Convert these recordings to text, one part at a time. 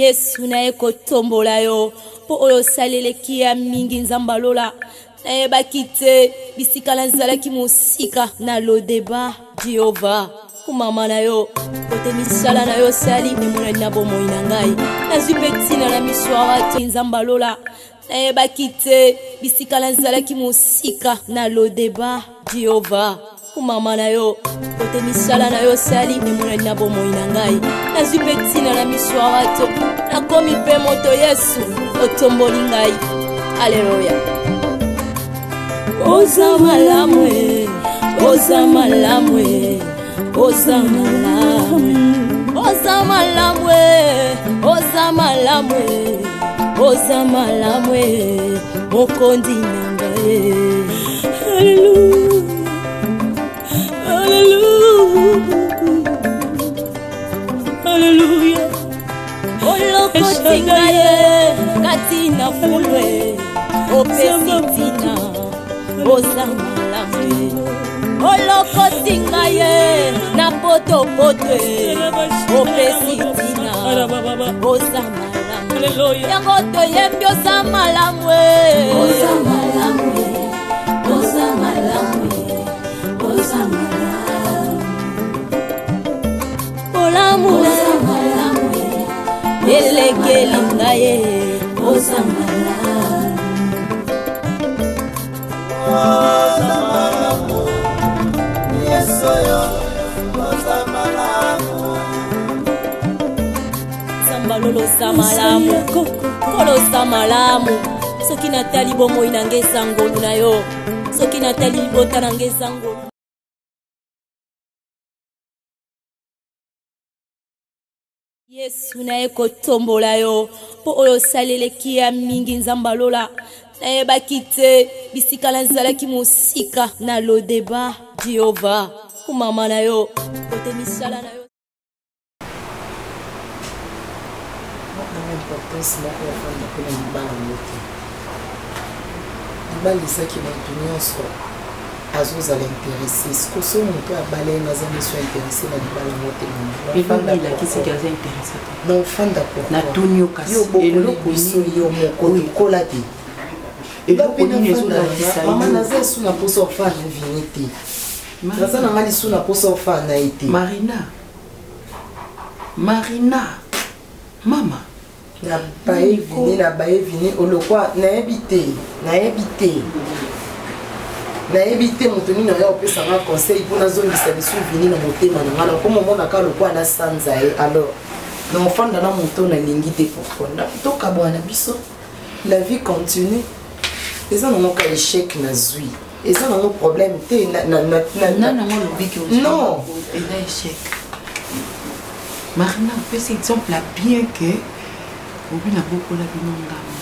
Yesu na eko tombola yo po oyo salele kia mingi nzambalola na ebakite bisikala nzalaki musika na lodeba Jehova kumama na yo kote misala na yo sali nemona na bomoi na ngai nazwi petina na miswara te nzambalola na ebakite bisikala nzalaki musika na lodeba Jehova kumama na yo kote misala na yo sali nemona na bomoi na ngai nazwi petina na miswara te nakomi pe moto Yesu otomboli ngai Haleluya. Oza malamwe, oza malamwe, oza malamwe, oza malamwe, oza malamwe, oza malamwe, mokondi nangaye. Hallelujah, hallelujah, hallelujah. Olokoti ngaye, katina fulwe, opesitina. Oza malamwe olokoti ngaye na poto potwe opesitina oza malamwe yango toyembi oza malamwe oza malamwe oza malamwe oza malamwe oza malamwe elekeli ngaye oza malamwe oza malamu, Yesu yo, oza malamu. Sambalolo samalamu, kolo samalamu. Soki natali bomoi nange sangolu na yo, soki natali bota nange sangolu. Yesu na eko tombola yo, po oyo salele kia mingi nzambalola. Na ebakite bisikala nzalaki musika na lodeba Jehova kumama na yo kote misala na yo. L'importance de la femme de l'imbalissaki na nyonso azoza l'intéresser ce que son moto a balé na zami soit intéressé na libala mote et femme il a qui c'est qui est intéressé non fan d'accord na tonio kasi et le koso yo moko kolati et là maman naza suna poso fa na vinité naza na mali suna poso fa na été Marina mama na bae vini olokwa na habité moto nini oya opesa nga conseil mpona azongisa biso vini na motema na nga na komo mona ka lokwa na sanza ye alors na ofanda na moto nalingi te pourquoi tokabwana biso la vie continue eza nango ka échec na zwi eza nango problème te nango lobiki non eza échec Marina opesa exemple ya bien que obi na bokola bino ngamo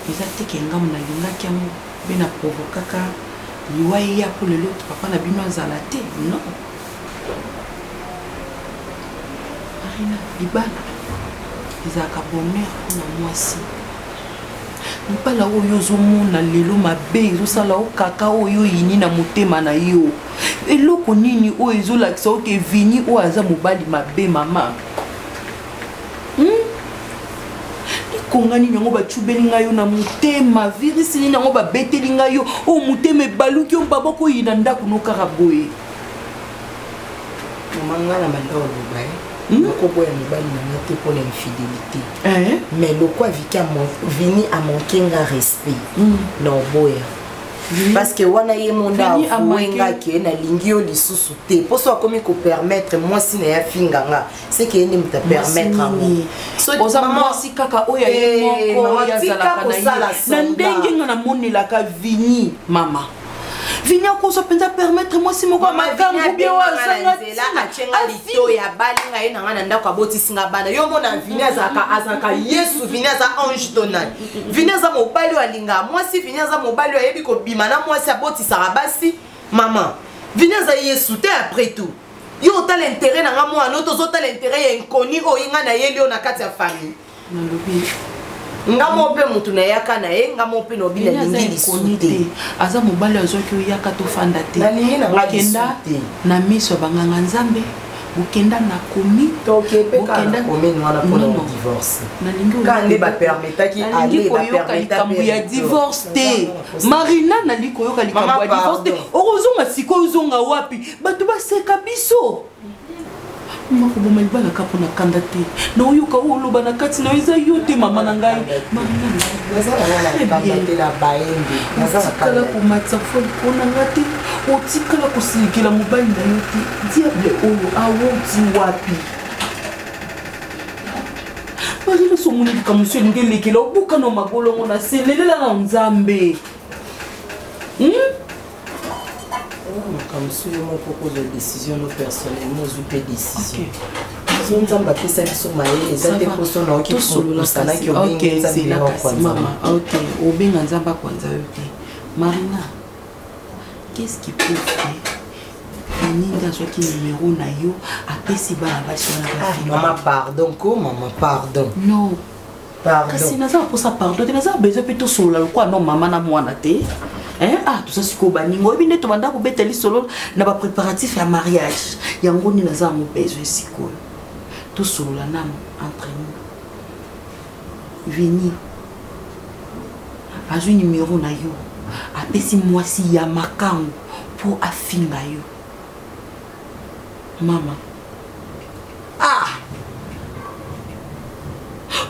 eza teke ngamo nalingaki yango mpe na provokaka liwa eya po lelo papa na bino azala te non Marina libala ezalaka bonheur mpona mwasi libala oyo ozomona lelo mabe ezosala okaka oyo yini na motema na yo eloko nini oyo ezolakisa oke vini oyo aza mobali mabe mama konga nini yango bachubeli ngai yo na motema virisi nini yango babeteli ngai yo oyo motema ebaluki yo baboko oyina ndako nokaka boye mamanga na banda oloba nakoboya mobali na nga te mpona infidélité mais lokwa vini amanke nga respect na oboya parce que wana ye monda avouengaki nalingi yo lisusu te mposo akomi kopermettre mwasi na ya finganga seke ene muta permettre yango oza mwasi kaka oyo aye moko yazalaka na ndenge nga namonelaka vini mama vini akoso mpenza permettre mwasi moko amakangu bie wazanga atienga lito ya balinga ye nanga na ndako abotisinga bana yo mona vini azalaka yesu vini aza ange tonal vini aza mobali oyo alingaka mwasi vini aza mobali oyo ayebi kobima na mwasi abotisaka basi mama vini aza yesu te après tout yo otala intérêt nanga mwana tozotala intérêt ya inconi oyo nga na yeli oyo na kati ya famille ngamo pe mutu na yaka na ye ngamo pe no bila lingi lisuti aza mobali azwaki oyaka tofanda te akenda na miso banganga nzambe bokenda na komi bokenda komi wana pour le divorce quand les ba permetaki aller ba permetaki ya divorce te Marina nali koyoka likambo ya divorce te orozonga sikoyo zonga wapi bato baseka biso mako boma libala kapo na kanda te na oyoka oloba na kati na eza yo te mama na ngai otikala komatisa fo mpona nga te otikala kosilikela mobali na yo te diable oyo awoti wapi bazela somoni likambo so elingi elekela obuka na mabolongo na se lelela na nzambe comme si je me propose de décision nous personnellement je fais décision si on t'en baptise ça sur ma les autres personnes qui sont là ça là qui ont bien ça bien maman OK obenga nzamba kwanza yote Marina qu'est-ce qui peut faire ninga soit qui numéro na yo apesi ba basi na maman pardon comment maman pardon non pardon kasi naza pour ça pardon te naza besoin plutôt solo quoi non maman na mwana te ah tout ça siko baningo ebinde to banda ko beteli solo na ba préparatif ya mariage yango ni naza mo besoin siko tout solo la nam entre nous vini azui numéro na yo apesi mwasi ya makango pour afinga yo mama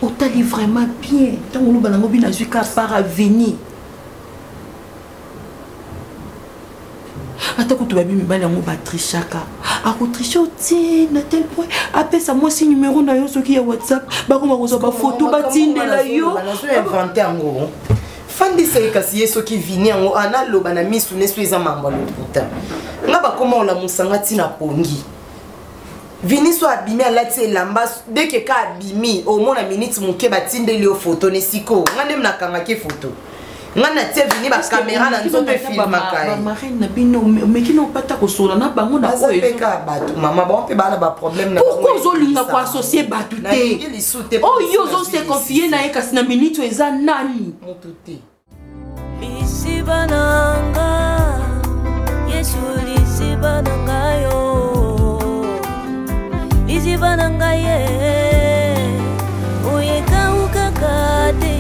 otali vraiment bien tango lo banango bina zui ka para venir atako to babi mibali yango batrichaka akotriche otie na tel point apesa mwasi numéro na yo soki ya WhatsApp bakoma kozwa bafoto batindela yo invente yango fandise kasi ye soki vini yango analoba na misu neso eza mambo lokuta nga bakoma olamusanga ntina pongi vini so abimi alati elamba deke ka abimi omona minute moke batindeli yo foto nesiko nga nde mnakangaki foto nga na tie vini ba caméra na nzoto filmaka ba marine na bino meki no pata ko sola na bango na oyo peka batu mama ba on pe ba na ba problème na pourquoi zolinga ko associer batu te oh yo zo se confier na ekasi na minute eza nani motuti Lisibananga Yesu lisibananga yo Lisibananga ye Oyeka ukakate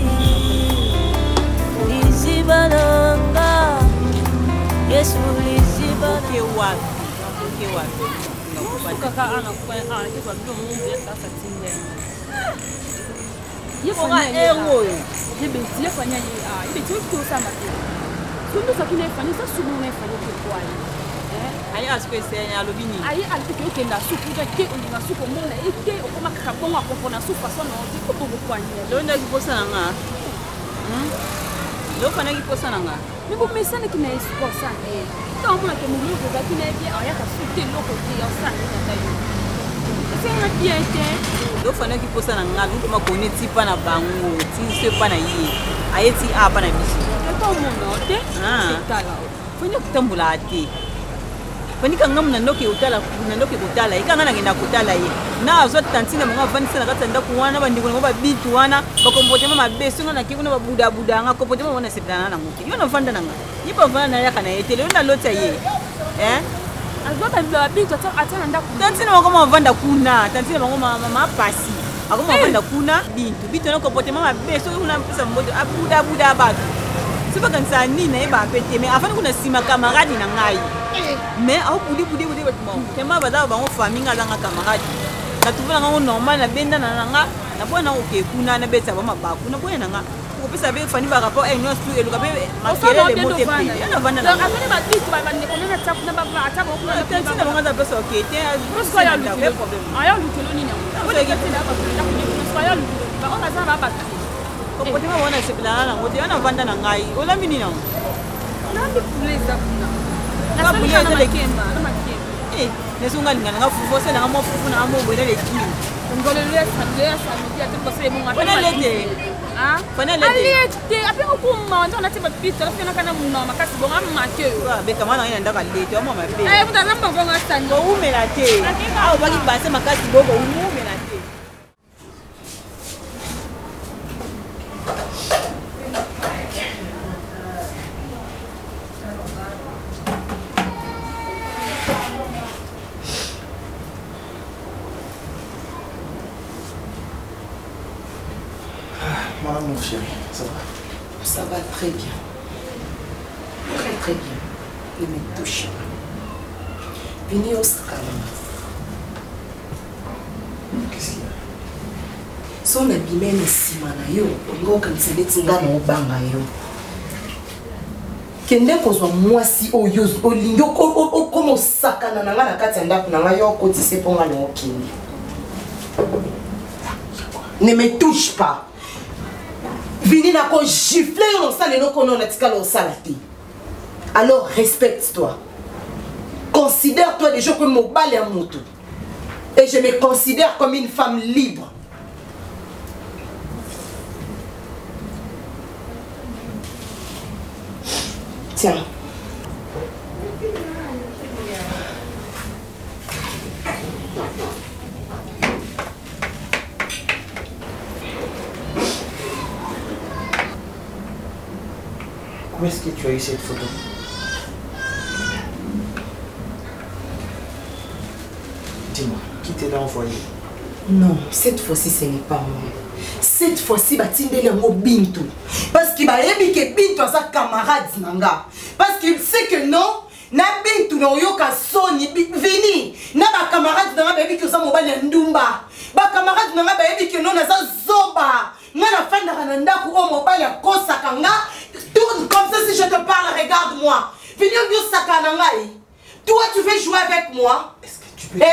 Lisibananga Yesu lisibananga Okay, what? Kaka ana kwa kwa ndio Mungu sasa tinde. Yefanya ero. Yebe yefanya ibe tu sana tu. Tundu sakine fanya sasa sumu na fanya kwa ayi asikwese ya lobini ayi alipiki okenda suku ke olinga suku mona eke okoma kabonga kopona suku façon no ti ko bobo kwanye lo nda kiposa nga lo fana kiposa nga ni bo mesana kina esposa ta mona ke mu ko ga kina bien aya ka suku lo ko ti ya sana na tayo c'est un bien lo fana kiposa nga lo ma koni ti pa na bango ti se pa na yi ayi ti a pa na biso ko mo no te tala fanya kutambula ati Fanika ngam na ndoke utala na ndoke kutala ikanga na ngenda kutala ye na zo tantina mga vanisa na katanda kuwana bandiko ngoba bitu wana bakombote mama beso na kikuna babuda buda nga kombote mama na sepdana na muki yo na vanda na nga yipa vanda na yaka na etele na lota ye azota bila bitu atana nda tantina ngoma vanda kuna tantina ngoma mama pasi akoma vanda kuna bitu na kombote mama beso una pesa mbote abuda buda batu sipa kanisa nini na eba pete me afani kuna sima kamaradi na ngai mais au budi bon tema bada ba ngo famille ngala nga camarade na tuvula ngo normal na benda na nga na bona oke kuna na beta ba mabaku na bona nga ko pesa be fani ba rapport no stu eluka be makele le mote pe na vanda na afani ba bitu ba bande ko na tap na ba ata ba kuna na ba nga pesa oke te ko ya lu problème aya lu kelo ni na ko le gete na ba ko ya lu ba on za ba ba ko pote ma bona se plana na ngote na vanda na ngai ola mini na na ndi kuleza kuna Kabuleza le kemba na makemba nesunga lingana ngafufu sena ngamofufu na amobwela le kimi ngolo le sa media tuko sele munga fana lete fana lete ape okuma ndo na tiba pito la fena kana munna makasi bonga make be kama na ina ndaka lete wa mama be mutazamba bonga sanga umela te au baki base makasi bogo umela te Mon chéri, ça va? Ça va très bien. Très très bien. Ne me touche pas. Vini au sakana. Qu'est-ce qu'il y a? Son abîmé na sima na yo. Olingo kanisa netinga na obanga yo. Kende kozwa mwasi oyo olingo okomo sakana na nga na kati ya ndako na nga yo okotise mpo nga na okende. Ne me touche pas. Vini na ko gifle yo nosala eloko ono na tikala osala te. Alors respecte-toi. Considère-toi déjà comme mobile à moto. Et je me considère comme une femme libre. Tiens. Où est-ce que tu as eu cette photo? Dis-moi, qui te l'a envoyé? Non, cette fois-ci ce n'est pas moi. Cette fois-ci, Batindele yango Bintu. Parce qu'il va aimer que Bintu a sa camarade nanga. Parce qu'il sait que non, na Bintu na yoka soni vini. Na ba camarade nanga ba yebi que ça mobile ndumba. Ba camarade nanga ba yebi que non na sa zoba. Na na fanda kananda ku o mobile ya kosa kanga. Tourne comme ça si je te parle, regarde-moi. Vini yo sakana ngai. Toi tu veux jouer avec moi? Est-ce que tu peux te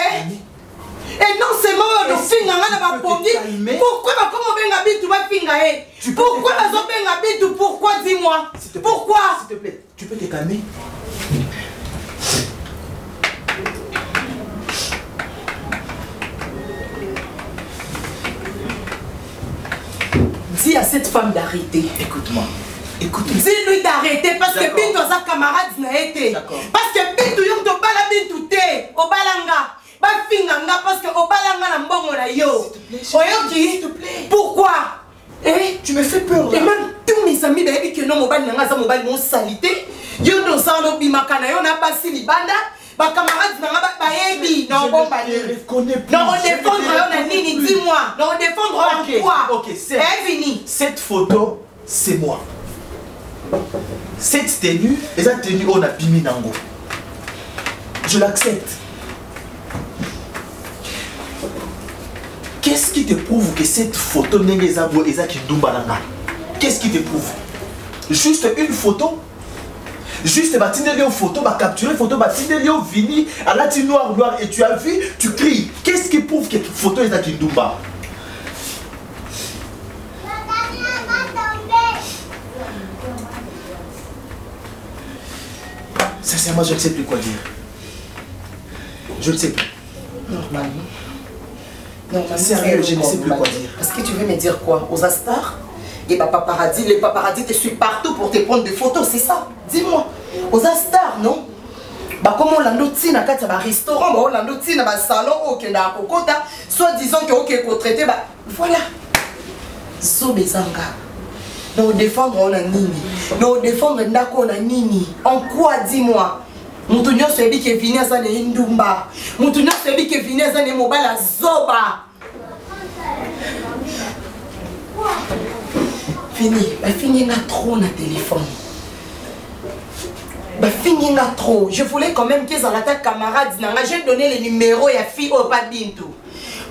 et non seulement de finga na ba pongi. Pourquoi ba comment benga bitu ba finga eh? Pourquoi ba zo benga bitu? Pourquoi dis-moi? Pourquoi? S'il te plaît, tu peux te calmer? Dis à cette femme d'arrêter. Écoute-moi. Écoute-moi. Dis-lui d'arrêter parce que Bintu a sa camarade na été. Parce que Bintu yom to bala Bintu te. Obalanga. Ba finganga parce que obalanga na mbongo na yo. S'il te plaît. Pourquoi? Eh? Tu me fais peur là. Et même tous mes amis baby que non mobile nanga za mobile mon salité. Yo do sa no bimaka na yo na basi libanda. Ba camarade nanga ba yebi. Non bon ba. Je ne reconnais plus. Non on défendre yo na nini dis-moi. Non on défendre en quoi? Ok, c'est. Eh fini. Cette photo, c'est moi. Cette tenue, et cette tenue on a bimi nango. Je l'accepte. Qu'est-ce qui te prouve que cette photo n'est pas Kindumbalanga? Qu'est-ce qui te prouve? Juste une photo? Juste une photo, capturer une photo, vini, à la noir et tu as vu, tu cries. Qu'est-ce qui prouve que la photo est à Kindumba? Sincèrement, je ne sais plus quoi dire. Je ne sais plus. Normalement. Sérieux, je ne sais plus quoi dire. Parce que tu veux me dire quoi? Aux Astars? Et bah paparazzi, les paparazzi te suivent partout pour te prendre des photos, c'est ça? Dis-moi. Aux Astars, non? Bah comment on a noté dans un restaurant, bah on a noté dans un salon, ok, dans un cocota, soit disant que ok, qu'on traité, bah voilà. Zobezanga. Nous défendre on a nini. Nous défendre ndako on a nini. En quoi, dis-moi? Moutounyo sebi ke vini à ne indumba. Moutounyo sebi ke vini à ne mobile à zoba. Fini. Bah fini n'a trop na téléphone. Bah fini n'a trop. Je voulais quand même qu'ils en attaquent camarades. J'ai donné les numéros et à fille au pas Bintu.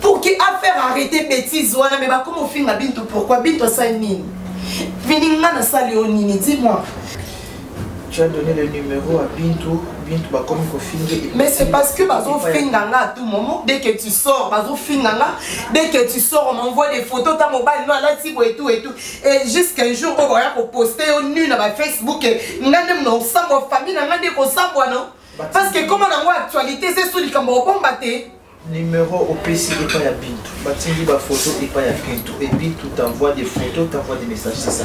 Pour qu'il a fait arrêter bêtises. Mais bah comment film à Bintu? Pourquoi Bintu ça nini? Fini n'a ça Léonini. Dis-moi. Tu as donné le numéro à Bintu, Bintu va comme il. Mais c'est parce que Bazo Finganga à tout moment, dès que tu sors, Bazo Finganga, dès que tu sors, on m'envoie des photos, ta mobile, non, là, et tout et tout. Et jusqu'un jour, on va poster au nu dans Facebook, on a des famille, on a des non? Parce que comme on a actualité, c'est sur le cambo bombaté. Numéro au PC et pas à Bintu. Batindi va photo et pas à Bintu. Et Bintu t'envoie des photos, t'envoie des messages, c'est ça.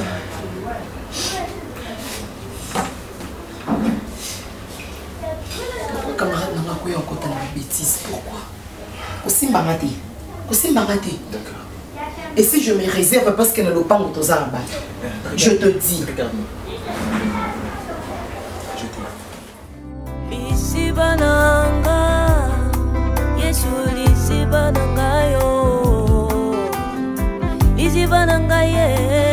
Camarade n'a pas encore dans la bêtise. Pourquoi? Aussi mbangate. D'accord. Et si je me réserve parce que ne le pas motozamba, je te dis. Regarde-moi. Je t'ai. Lisibananga, Yesu lisibananga yo. Lisibananga ye.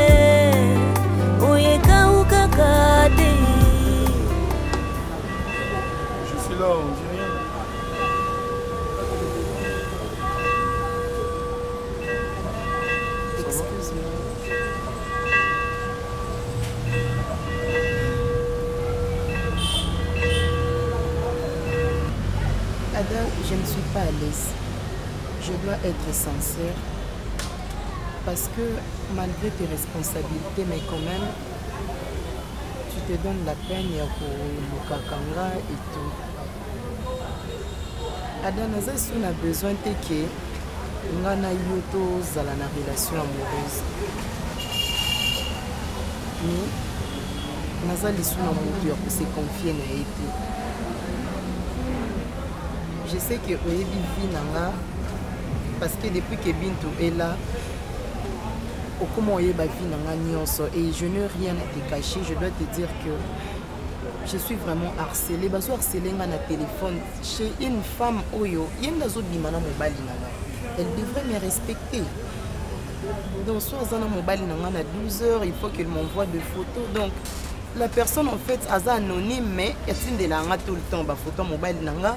je ne suis pas à l'aise. Je dois être sincère. Parce que malgré tes responsabilités, mais quand même, tu te donnes la peine pour le kakanga et tout. Adanaza, si on a besoin de que on a une relation amoureuse. Mais naza lisu na moto ya ko se confier na été. Je sais que oyebi vie nanga parce que depuis que Bintou est là, au comment oyeba vie nanga nyonso et je n'ai rien à te cacher. Je dois te dire que je suis vraiment harcelée. Bazo harcelée nga na téléphone chez une femme oyo yenda zo bimana mobali nanga. Elle devrait me respecter. Donc soit zana mobali nanga na 12 heures, il faut qu'elle m'envoie des photos. Donc la personne en fait aza anonyme mais yatinde la nga tout le temps ba photo mobali nanga.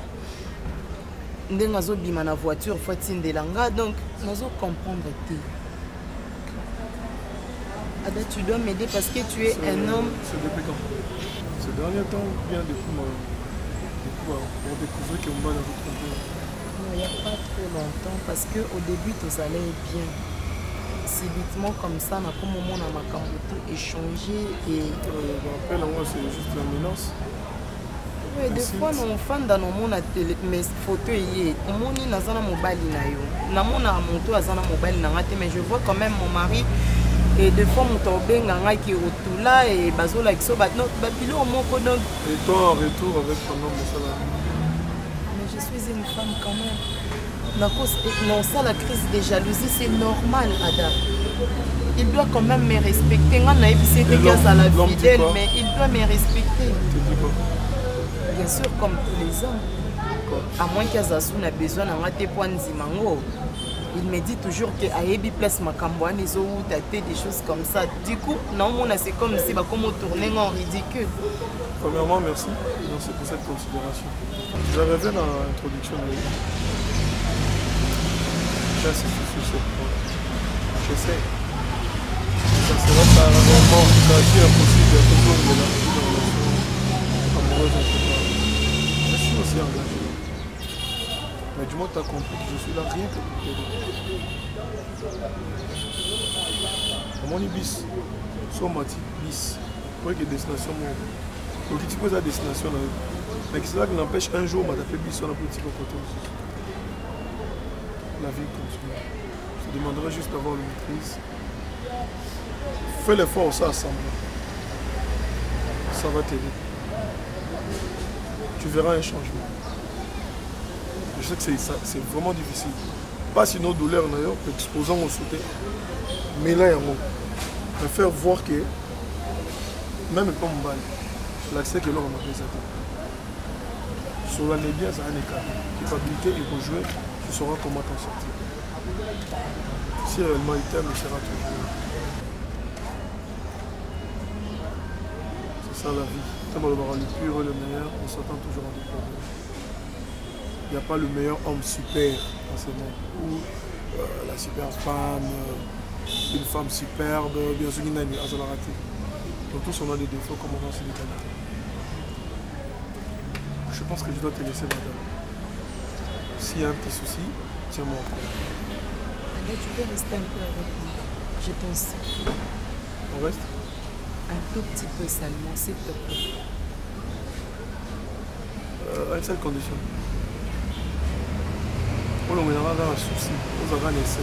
Ndenga zo bima na voiture faut tinde la nga donc nazo comprendre te. Ada, tu dois m'aider parce que tu es un homme. C'est depuis quand? Ces derniers temps, bien depuis pour découvrir que Mba avait trompé. Non, il n'y a pas trop longtemps parce qu'au début, tout allait bien. Subitement, comme ça, on a comme moment dans ma camboto échangé et. Après, moi, c'est juste la menace. Oui, des fois, on fan dans nos mondes mes photos hier. On m'a dit nazana mobile na yo. Na mona moto azana mobile na ngate, mais je vois quand même mon mari. Et des fois, mon tombé nganga qui est autour là et bazola qui so batno babilo moko donc. Et toi en retour avec ton homme ça là. Mais je suis une femme quand même. Non, ça la crise de jalousie c'est normal Ada. Il doit quand même me respecter. On a évité des gars à la fidèle, mais il doit me respecter. Bien sûr, comme tous les hommes. À moins qu'Azasu n'a besoin d'un points zimango. Il me dit toujours que Aebi place Makambouane, ils ont des choses comme ça. Du coup, non, c'est comme si on tournait en ridicule. Premièrement, merci. Merci pour cette considération. J'avais fait dans l'introduction. J'insiste sur ce point. J'essaie. Ça sera pas vraiment c'est impossible. Il y a toujours de la relation amoureuse. Je suis aussi engagé. Mais du moins, tu as compris que je suis là rien que pour t'aider. Mon bis, soit mati, bis. Pour que destination, donc tu poses la destination. Mais c'est là qui n'empêche un jour, tu as fait bis sur la politique au côté aussi. La vie continue. Je te demanderai juste d'avoir une maîtrise. Fais l'effort, ça ensemble. Ça va t'aider. Tu verras un changement. Je sais que c'est vraiment difficile. Pas si nos douleurs d'ailleurs, exposant au soutien. Mais là, il faut faire voir que même pas mon bail, l'accès que l'on m'a présenté. Sur l'année bien, ça a un écart. Capacité et pour jouer, tu sauras comment t'en sortir. Si réellement il t'aime, il sera toujours. C'est ça la vie. Comme on aura le pur et le meilleur, on s'attend toujours à des problèmes. Il n'y a pas le meilleur homme super dans ce monde. Ou la super femme, une femme superbe, bien sûr, il y a une raté. Donc tous on a des défauts comme on a aussi des qualités. Je pense que je dois te laisser madame. S'il y a un petit souci, tiens-moi au courant. Tu peux rester un peu avec moi. Je t'en supplie. On reste? Un tout petit peu seulement, s'il te plaît. À une seule condition. On a un souci, on a un essai.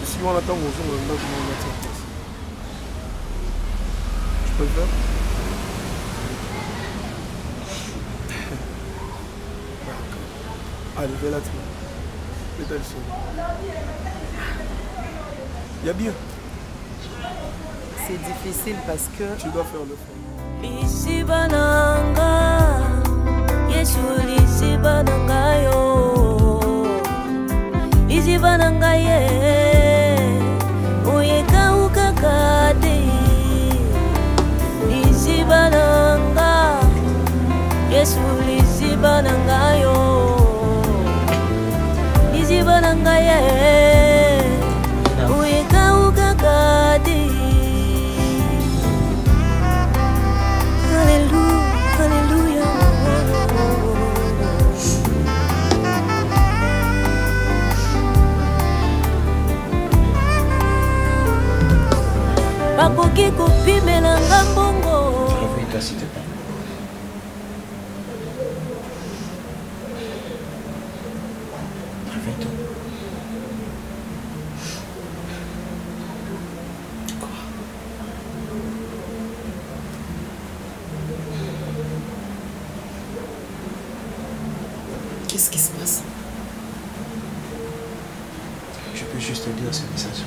Si on attend, on va mettre en place. Tu peux le faire? Allez, viens là, tu vois. Fais-toi le son. Il y a bien. C'est difficile parce que... Tu dois faire le fond. Lisibananga, Yesu lisibananga yo. Lisibananga ye, oyeka ukakate. Lisibananga, Yesu lisibananga yo. Lisibananga ye, oyeka ukakate. Alléluia, alléluia. okoki kopimela nga mbongo. Réveille-toi s'il te plaît. Réveille-toi. Qu'est-ce qui se passe? Je peux juste te dire ce message.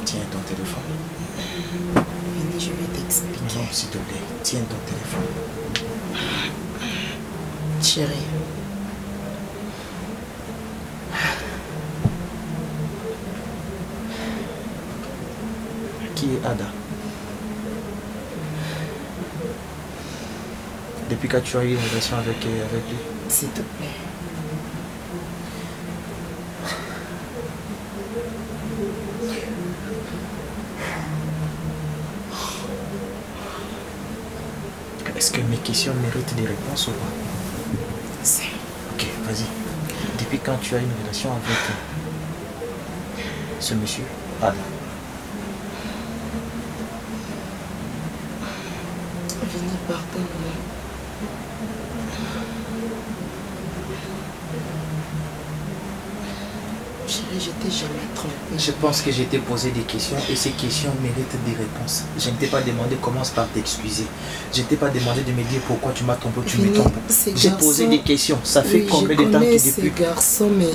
Tiens ton téléphone. Vini, je vais t'expliquer. Non, s'il te plaît, tiens ton téléphone. Chérie. Qui est Ada? Depuis que tu as eu une relation avec lui? S'il te plaît. Est-ce que mes questions méritent des réponses ou pas? C'est... Ok, vas-y. Depuis quand tu as une relation avec ce monsieur, Ada? Vini, pardonne-moi. Chérie, je t'ai jamais trompé. Je pense que j'ai t'ai posé des questions et ces questions méritent des réponses. Je ne t'ai pas demandé, commence par t'excuser. Je ne t'ai pas demandé de me dire pourquoi tu m'as trompé ou tu me trompes. J'ai posé des questions. Ça fait combien de temps que depuis... depuis... ce garçon, mais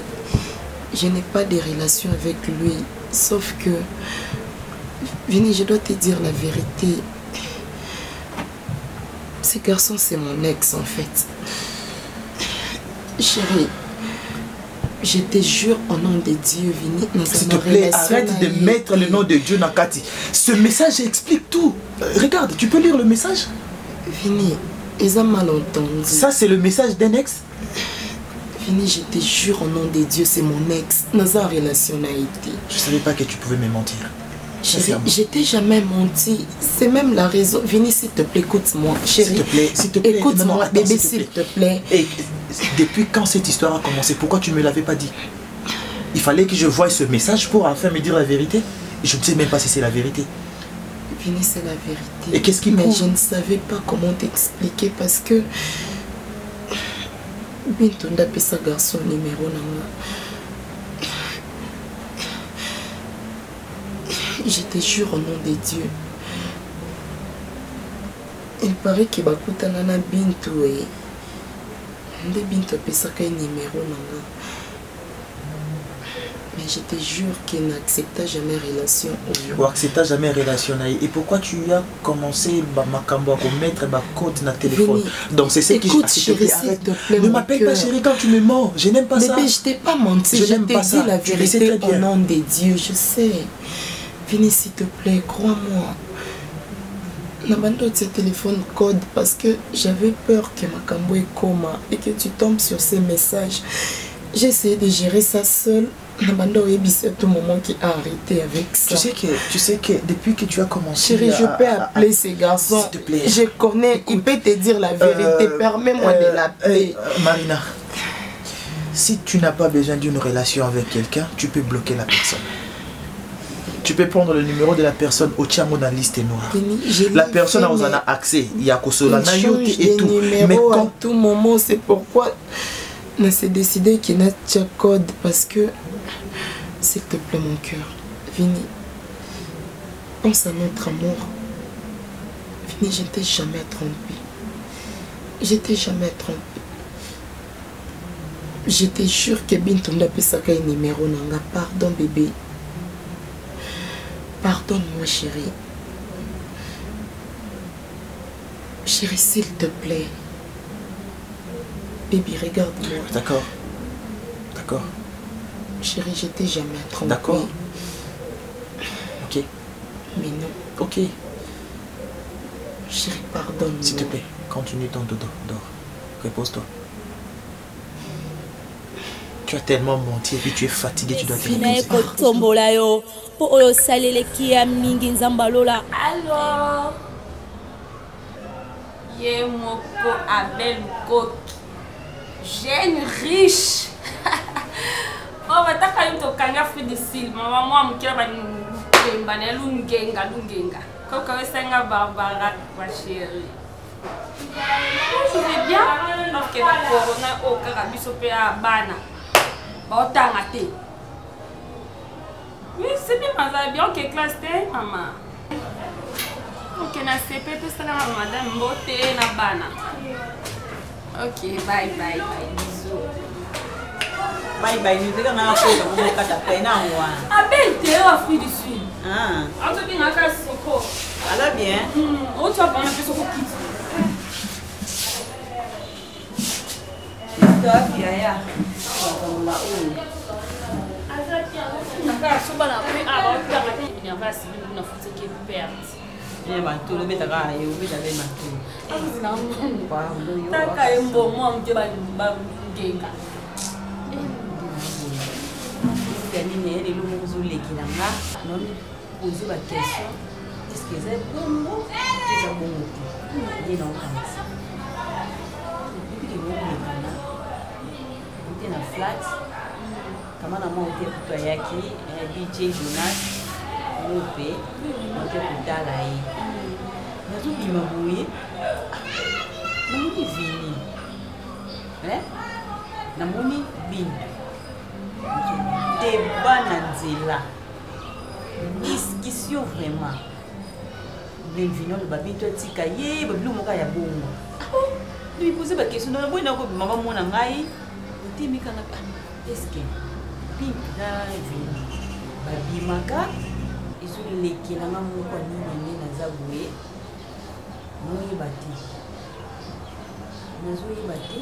je n'ai pas de relation avec lui. Sauf que... Vini, je dois te dire la vérité. Ce garçon, c'est mon ex, en fait. Chérie, je te jure au nom de Dieu, Vini, s'il te plaît, arrête de mettre le nom de Dieu Nakati. Ce message explique tout. Regarde, tu peux lire le message? Vini, ils ont mal entendu. Ça, c'est le message d'un ex? Vini, je te jure au nom de Dieu, c'est mon ex. Nous avons relation été. Je ne savais pas que tu pouvais me mentir. Chérie, je t'ai jamais menti. C'est même la raison. Vini, s'il te plaît, écoute-moi. Chérie, s'il te plaît. Écoute-moi, bébé, s'il te plaît. Et depuis quand cette histoire a commencé? Pourquoi tu ne me l'avais pas dit? Il fallait que je voie ce message pour enfin me dire la vérité. Et je ne sais même pas si c'est la vérité. Vini, c'est la vérité. Et qu'est-ce qui Mais prouve? je ne savais pas comment t'expliquer parce que... Bintou n'a pas sa garçon numéro. Je te jure au nom de Dieu. Il paraît que Bakuta Nana Bintou et Bintou a payé un numéro. Mais je te jure qu'il n'accepta jamais relation. Ou accepta jamais relation. Et pourquoi tu as commencé à mettre ma code dans le téléphone? Donc c'est ce qui... Écoute, chérie, s'il te plaît, ne m'appelle pas chérie quand tu me mens. Je n'aime pas ça. Mais je t'ai pas menti. Je t'ai dit la vérité au nom de Dieu. Je sais. Vini, s'il te plaît, crois-moi. N'abandonne ce téléphone code parce que j'avais peur que ma cambo est coma et que tu tombes sur ces messages. J'ai essayé de gérer ça seule. N'abandonne c'est tout moment qui a arrêté avec ça. Tu sais que depuis que tu as commencé... Chérie, je peux appeler ces garçons. S'il te plaît. Je connais, écoute, il peut te dire la vérité. Permets-moi de l'appeler. Marina, si tu n'as pas besoin d'une relation avec quelqu'un, tu peux bloquer la personne. Tu peux prendre le numéro de la personne au tiamo dans la liste noire. La personne a accès. Il y a Kosola et tout. Mais à tout moment, c'est pourquoi on s'est décidé qu'il y a un code. Parce que, s'il te plaît, mon cœur, Vini, pense à notre amour. Vini, je ne t'ai jamais trompé. Je ne t'ai jamais trompé. Je te jure que Bintou n'a pas ça un numéro. Pardon, bébé. Pardonne-moi, chérie. Chérie, s'il te plaît. Baby, regarde-moi. D'accord. D'accord. Chérie, je t'ai jamais trompé. D'accord. Ok. Mais non. Ok. Chérie, pardonne-moi. S'il te plaît, continue ton dodo. Dors. Repose-toi. Tu as tellement menti et puis tu es fatigué, tu dois te reposer. Alors, Yemoko Abel Koki, jeune riche. Taka yuto kanga fruit de sil. Mama mukira ba ne lungenga. Koko wesenga Barbara ma chérie. Je vais bien parce que la corona au carabiso pe a bana. Ba otanga te. Oui, c'est bien maman, bien OK classe te maman. OK na CP tout ça na madame Mbote na bana. OK, bye. Bisous. Bye, nous devons aller pour kata pena wa. Abel te o Afrique du Sud. Ah. On te bien ka soko. Alors bien. On tu vas prendre un peu soko kit. Toi ya. Comme là où. Naka soba na pe aba tu ka te ni ava si na futi ke perte. Eh manto le betaka yo betaka manto. Taka embo mo mke ba ngenga. Ganine les lots mozulekila nga non poser la question est-ce que c'est bon c'est bon ni non comme ça depuis que vous m'avez dit na flat kama na monte kuto yaki DJ Jonas Lope monte kutala hii nazo bimabouye namoni vini namoni bini débat na nzela discussion vraiment bienvenue le babi to tika ye babi moka ya bongo lui poser ba question na boina ko mama mona ngai otimi kana est-ce que pinga vini babi maka isu lekela nga moko nini na zaboué moyi bati nazoyi bati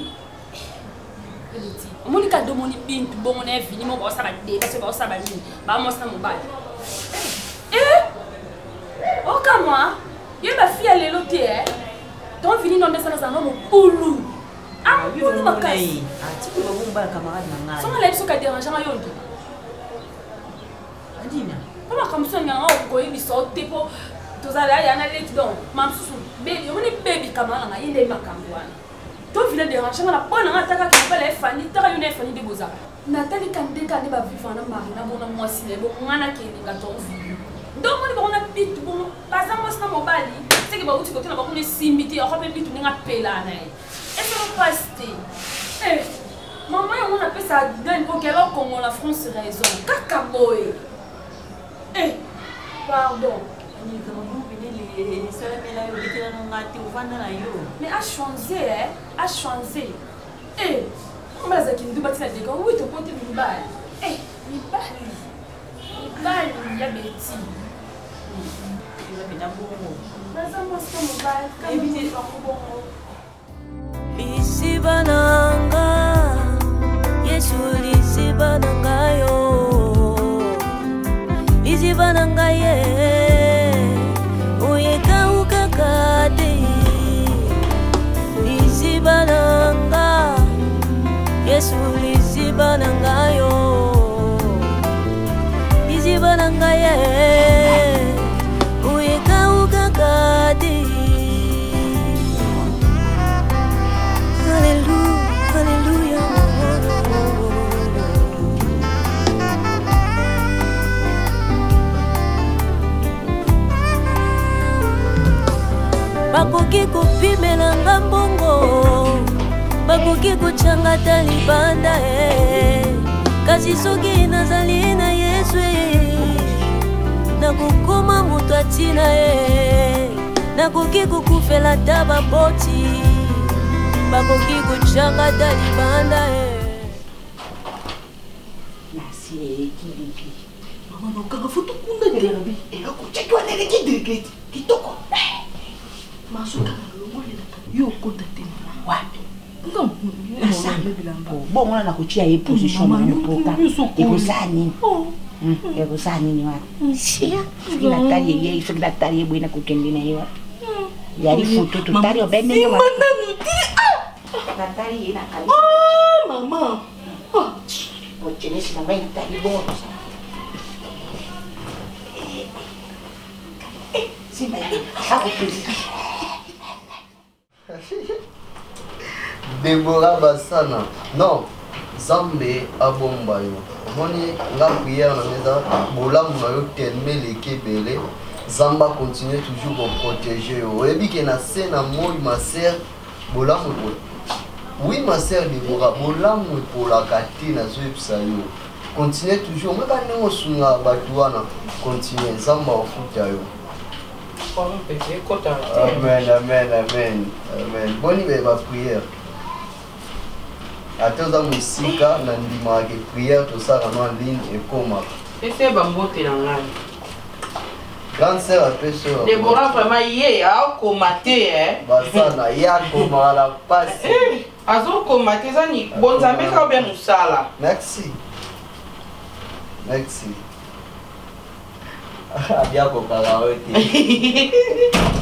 Moni ka domoni bintu bongo na vini mo ba saba de parce que ba saba ni ba mo sa mobile. Oh comment? Ye ba fia lelo te ton vini non desana za no pulu. Ah, pulu makasi. Ah, tu peux bomba camarade na ngai. Soma la biso ka déranger nga yondo. Adina. Comment comme ça nga ko yi biso te po tozala ya na leki donc mamsusu baby moni baby kamala nga yinde makambo wana. To vile déranger na bona ngataka ki pala efani taka yone efani de boza natali kandeka ne ba vivre na mari na bona mwasi le bo ngana ke ninga to vile donc on ba na pitu bon baza mwasi na mobali c'est que ba uti kote na ba kone simbiti ya kope pitu ninga pela na e est-ce que paste maman ya mona pesa gagne ko kelo Congo la France raison kaka boy pardon ni kama les salamela yo bitela ngati uvanda na yo mais a changé on va dire qu'il doit bâtir des gars oui ton côté mibali ya beti na bongo baza mosto mobile ebite bongo Lisibananga Yesu lisibananga yo Lisibananga ye Oyeka ukakade Lisibananga Yesu lisibananga yo Lisibananga ye Oyeka ukakade Hallelujah. Bakoki kopimela ngambongo bakoki kochangata libanda kasi soki nazali na Yesu nakokoma moto atina nakoki kokufela ta baboti bakoki kochangata libanda nasi ekilipi mama kaka foto kunda ngelela bi kuchekwa nele kidiriketi kitoko masuka ngomole yo kota tena wapi bon mwana nakuchia ye position mpoka ekozani ekozani ni wapi sia kila tali ye kila tali ye bwina kukende na yo yari foto tutari obende yo Natali ina kali. Oh, mama. Oh, jenis mama yang tadi bos. Sini, aku pergi. Deborah Bassana. Non, Zambe abomba yo. Moni nga prière na mesa bolamu na yo telme leke belé. Zamba continue toujours pour protéger yo. Oyebi ke na se na moi ma sœur bolamu ko. Oui ma sœur Deborah bolamu pour la kati na zo epsa yo. Continue toujours maka ndenge osunga bato wana continue Zamba ofuta yo. Amen, amen, amen, amen. Bonne prière. Attends musika na ndima ke prière to ça en ligne et comment. C'est bambote na ngai. Grande sœur appelle sœur. Deborah vraiment hier a comaté Bah ça na ya comment la passe. Azo comaté ça ni bonzambe ka bien musala. Merci. Merci. Bien kokala ote.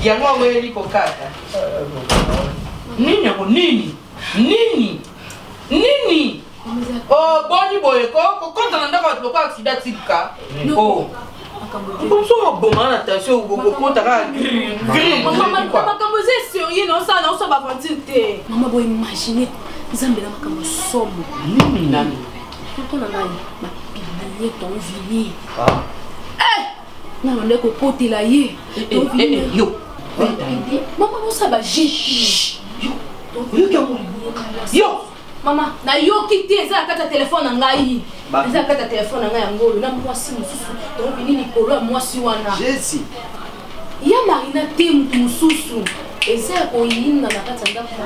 Yango weli kokaka. Nini yako nini? Nini? Nini? Oh, boni boye ko konta na ndako ko accident tika. Oh. Comme ça on bon attention au konta ka. Maman makambo c'est sérieux non ça non ça va mentir té. Maman boy imaginer nzambe na makambo somo. Nini nani? Konta na ngai. Ma biblié ton vini. Ah. Non, on est côté là hier. Yo. Maman, on ça va chichi. Yo. Maman, na yo quitté ça quand ta téléphone en ngai. Ça quand ta téléphone en ngai ngolo na moi si mususu. Donc vini ni kolo moi si wana. Jésus. Ya marina te mutu mususu. Et ça ko yinna na kata ndako.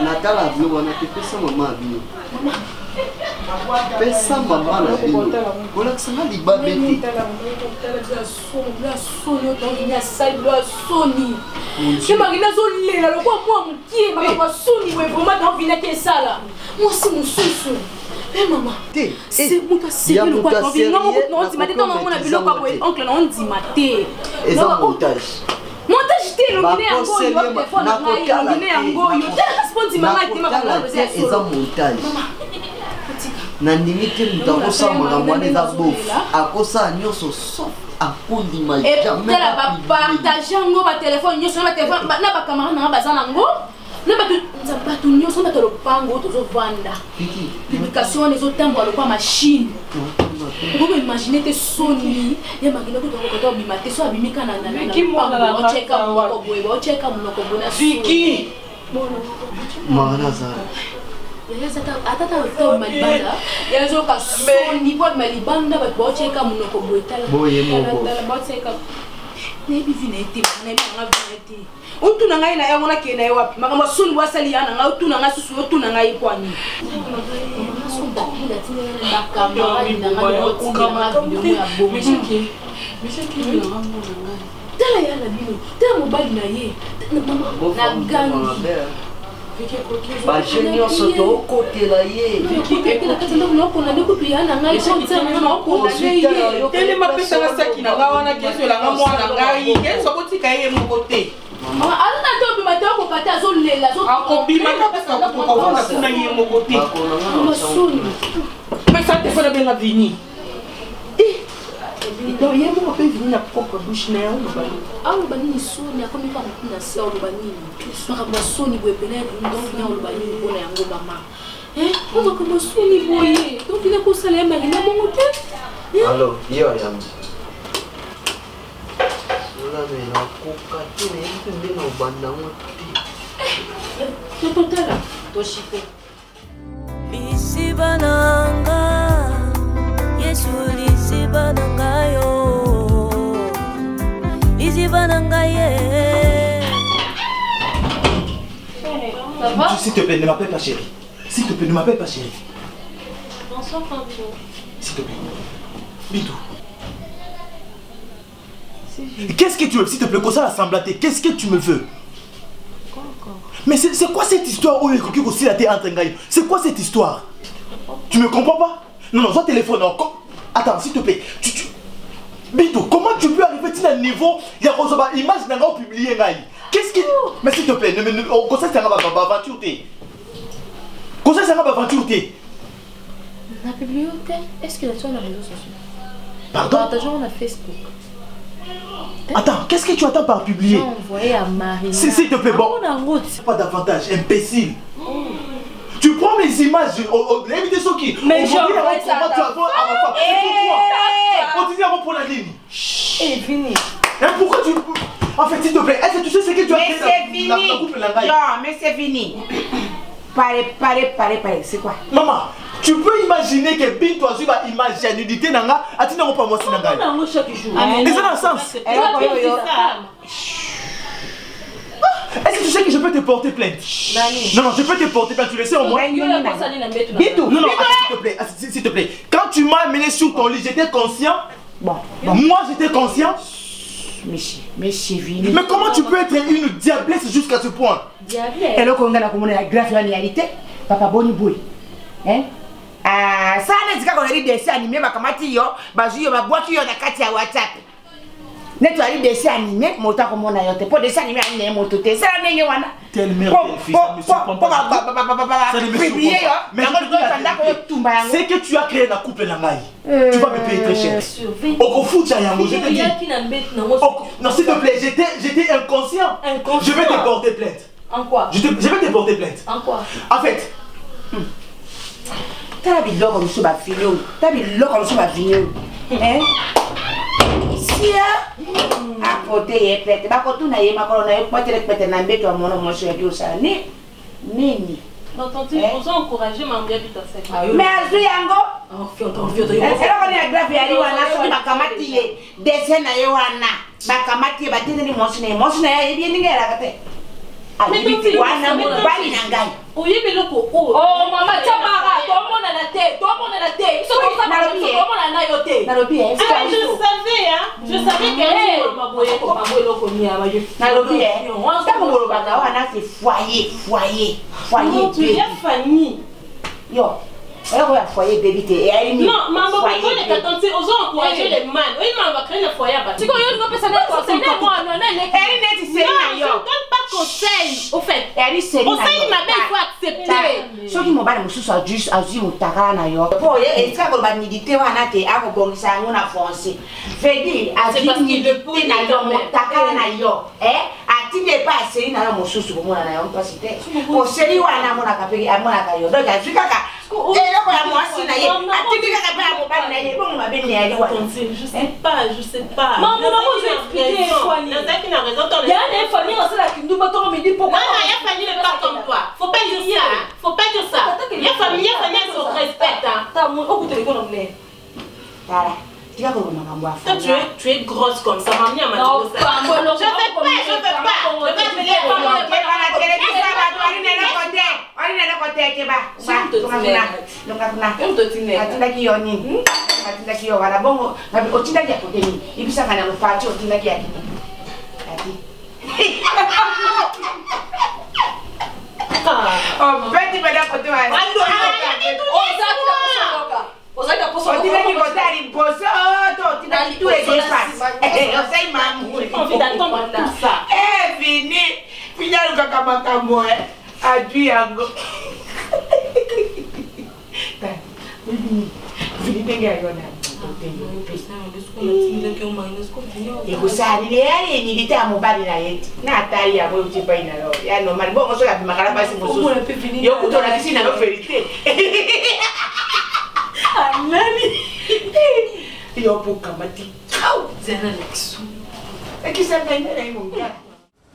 Natala vyo wana te pesa mama vyo. Mama. Pesa mama na vyo. Kola ksanga libabete. Je marina zo lela lo kwa moi mukie maka kwa soni we vraiment dans vina ke sala. Moi si mususu. Eh maman. C'est muta sérieux le quoi dans vina non di maté non on a vu le quoi oncle non di maté. Et ça montage. Montage te lo bine yango yo téléphone na ngai lo bine yango yo. Te respondi mama te maka kwa Et ça montage. Nandimi te mutakosa makambo wana eza bofu akosa nyonso sauf akondima jamais la ba partage yango ba téléphone nyonso na ba téléphone na ba caméra na baza nango na bato nyonso bato lopango tozovanda publication les autres temps kwa machine vous imaginez te soni ya makina ko to bimate so abimika na na cheka mo boy bo cheka mo ko bona Vicky Maranazara. Atata uto malibanda yazo ka soni po malibanda ba bo cheka mo ko boitala boye mo bo cheka nebi vinete na nga vinete utu na ngai na yango na kena yo wapi makambo soni wasali yana nga utu na nga susu utu na ngai kwani tala yana bino tala mobali na ye na gangi Bajeni osoto kote la ye. Tele mapesa na saki na gawana keso la ngamwana ngai keso kotika ye mokote. Mama alina to bi matoko kata zo lela zo akobima kapesa ko wana kuna ye mokote. Masuni. Pesa te fona benga vini. Donc il y a mon peu venu na propre bouche na on ba. Ah on ba ni soni akomi pa na se on ba ni. Maka ba soni bo epena donc na on ba ni bona yango mama. On va comme soni boye. Donc il est ko sala ya mali na mongo te. Allo, yo yam. Ola me na koka te ne mbe na banda ngoti. To totala to shiko. Isibananga Yesu lisibanangayo lisibanangaye. S'il te plaît, ne m'appelle pas chérie. S'il te plaît, ne m'appelle pas chérie. Bonsoir Fabio. S'il te plaît. Bidou. Qu'est-ce que tu veux? S'il te plaît, comme ça la semblaté. Qu'est-ce que tu me veux? Mais c'est quoi cette histoire où il y a aussi la tête entre ngaï? C'est quoi cette histoire? Tu me comprends pas? Non, non, soit téléphone encore. Attends, s'il te plaît. Bito, comment tu peux arriver à un niveau? Il y a une image d'un gars publié. Qu'est-ce qui. Mais s'il te plaît, comme ça, c'est un aventure. Comme ça, c'est un aventure. La bibliothèque, est-ce que tu as la réseau social? Pardon? Partageons on a Facebook. Attends, qu'est-ce que tu attends par publier? J'ai envoyé à Marina. S'il te plaît, bon. On a route. Pas d'avantage, imbécile. Tu prends mes images, l'invité sur qui? Mais on je dit avant vois pour ça, moi, tu as avant à ma femme. On dit avant pour la ligne. Et fini. Pourquoi tu... En fait, s'il te plaît, est-ce que tu sais ce que tu as Mais fait c'est fini. la couple là-bas? Non, mais c'est fini. Paré, c'est quoi? Maman, tu peux imaginer que Bintou a eu une image de nudité nanga, a tu n'as pas moi c'est nanga. Non, chaque jour. Et c'est dans le sens. Est-ce que tu sais que je peux te porter plainte? Non, je peux te porter plainte, tu le sais au moins. Bintou. Non, s'il te plaît. Quand tu m'as amené sur ton lit, j'étais conscient. Bon. Moi, j'étais conscient. Monsieur Vini. Mais comment tu peux être une diablesse jusqu'à ce point? Et là, quand on a la grave réalité, papa Boni Boy. Hein? Ah, ça, on a dit qu'on a des dessins animés, ma kamati yo, bazu yo, ma boîte yo, na kati ya WhatsApp. Net tu as des dessins animés, mon temps comme on a yoté. Pour dessin animé, on a un moto. C'est la même wana. Telle merde, fils, ça me surprend pas. Ça ne me surprend pas. Mais c'est que tu as créé la couple Langaï. Tu vas me payer très cher. Au foot, je te dis. Non, s'il te plaît, j'étais inconscient. Je vais te porter plainte. En quoi? Je vais te porter plainte. En quoi? En fait, t'as vu l'or comme ça, ma fille. T'as vu l'or comme ça, ma fille. Hein? Si, à côté, il est prêt. Tu n'as pas de n'embête à mon cher Dieu, ça n'est ni. Non, tante, on a encouragé ma mère à faire. Mais à Zuyango, c'est là qu'on est grave, il y a un Bakamati, dessin à Yohana, Bakamati, Batini, Monsignor, Monsignor, il vient de la tête. Mais tu es oh, maman, tu as tout le monde a la tête, tout le monde a la tête. Tout le monde a la tête. Je savais que foyer. Tu es famille. Yo. Foyer débité. Non, maman, pourquoi les tantines osent encourager les man? Oui, maman va créer le foyer. Tu connais une personne qui est non, donne pas conseil. Au fait, conseil ma belle, il faut accepter. Ceux qui m'ont pas le juste à dire au tarana yo. Pour et ça va militer on a été à bon ça on a foncé. Fait dire à dire militer na yo mon tarana yo. A ti ne pas c'est na mo susu ko mona na yo parce que au seri wana mona ka pe amona ka yo. Donc a fika ka je sais pas. Maman, vous expliquez. Il y a des familles dans la qui nous battons me dit pourquoi. Non, il y a famille pas comme toi. Faut pas dire ça. Faut pas dire ça. Il y a famille qui se respecte. T'as mon au bout de l'école anglais. Voilà. Toi, tu es grosse comme ça. Maman, elle m'a dit ça. Je fais pas. Je vais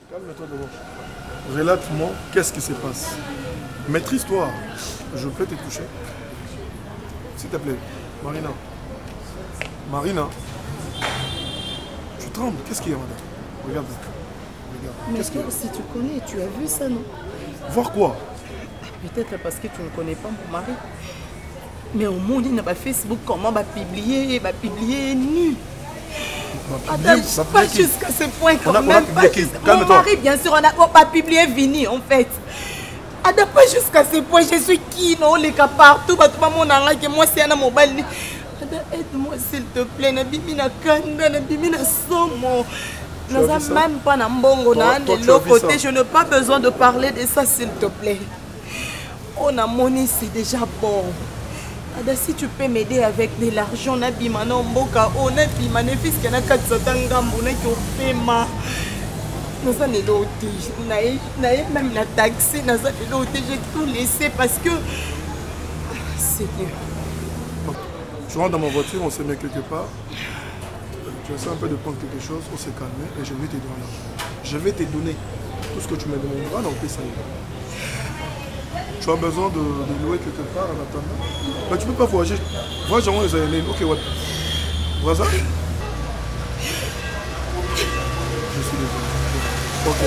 Calme-toi d'abord. Relate-moi qu'est-ce qui se passe. Maîtrise-toi. Je peux te toucher. S'il te plaît, Marina. Marina. Tu trembles. Qu'est-ce qu'il y a, madame? Regarde. Mais si tu connais, tu as vu ça, non? Voir quoi? Peut-être parce que tu ne connais pas mon mari. Mais au monde, il n'a pas Facebook, comment va publier nu. Pas jusqu'à ce point quand même. Mon mari, bien sûr, on n'a pas publié Vini, en fait. Pas jusqu'à ce point, je suis qui, non, les cas partout, mon anga, que moi, c'est un mobile. Aide-moi, s'il te plaît, Nabimina Kanda, Nabimina Somo. Nous n'avons même pas Nambongo, de l'autre côté, je n'ai pas besoin de parler de ça, s'il te plaît. On a monnaie, c'est déjà bon. Si tu peux m'aider avec de l'argent, Nabimana Mboka, on a Bimane fils qui a 4 Ngambo, qui a fait ma. naza lelo te naye même na taxi naza lelo te, j'ai tout laissé parce que Seigneur. Je rentre dans ma voiture, on se met quelque part. Tu essaies un peu de prendre quelque chose, on s'est calmé et je vais te donner l'argent. Je vais te donner tout ce que tu me demanderas, donc ça y est. Tu as besoin de louer quelque part en attendant. Mais tu ne peux pas voyager. Voyage en les années. Ok, ouais. Voilà. Je suis désolé. Ok.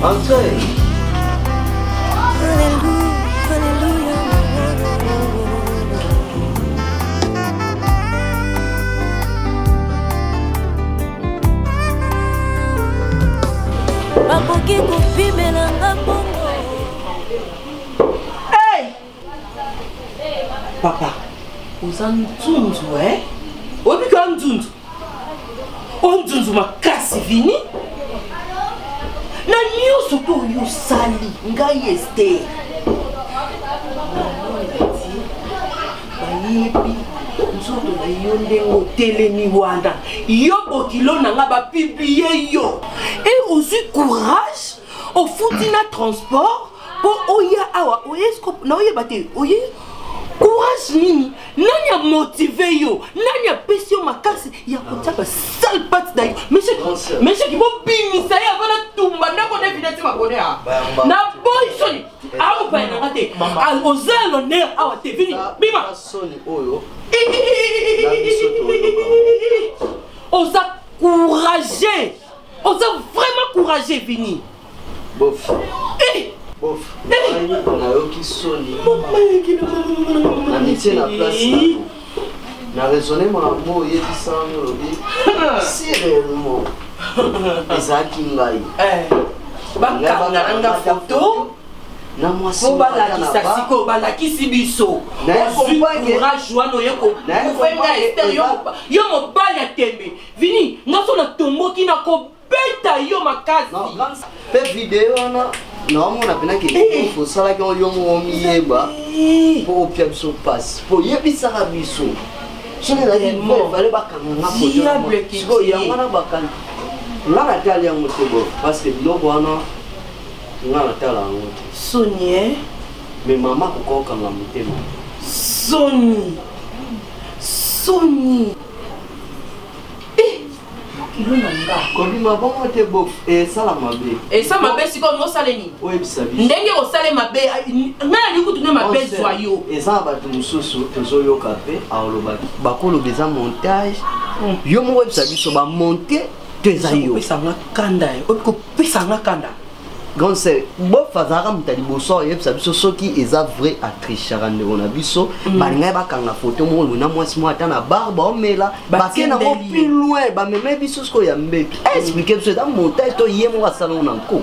Entrez. bakoki kopimelanga mbongo. Hey! Papa, oza nzunzu obika nzunzu onzunzu makasi vini na nyonso to oyo osali ngai Ester bayebi nzoto na yo ndenge otelemi wana yo bokilo na nga bapiblie yo e ozwi courage ofuti na transport mpo oya awa na oyeba te oye courage nini nani amotive yo nani apesi yo makasi ya kotia basale pati na yo monsieur kibobimisa ye avana tumba ndako na evidenti makone a na boyi soni aopaya nanga te oza l'honneur awa te vini bima oza courageux oza vraiment courageux vini bof bof nayoki soni na mitie na place na raisonné makambo oyebisa ngai olobi si réellement ezalaki ngai bakanga foto na mwasi po balakisa siko balakisi biso courage wana oye kokuvenga Ester yo mobali ya tembe vini ngaso natomboki na kobeta yo makasi mpe video wana naomona penaki osalaki yo moko miyeba mpo opia biso mpasi mpo yebisaka biso soki ezalaki bakanganga foto yango wana bakanga nga natali yango te bo parce que biloko wana nga natala yango te soni me mama kokokanga motema soni kilo na nga kobima bongo te bo esala mabe esala mabe sikoyo mosale nini oyebisa biso ndenge osale mabe ngai ali kutune mabe zwa yo eza na bato mosusu tozoyoka mpe aolobaki bakoloba eza montage yo moko oyebisa biso bamonte to eza yo kopesanga kanda grand sœur bof azalaka moto ya liboso oyebisa biso soki eza vrai atrichaka ndeko na biso balingai bakanga foto moko luna mwasi moko ata na bar baomela bake nango plus loin bameme biso sikoyo ya mbeki explike biso eza montage to ye moko asalango na nko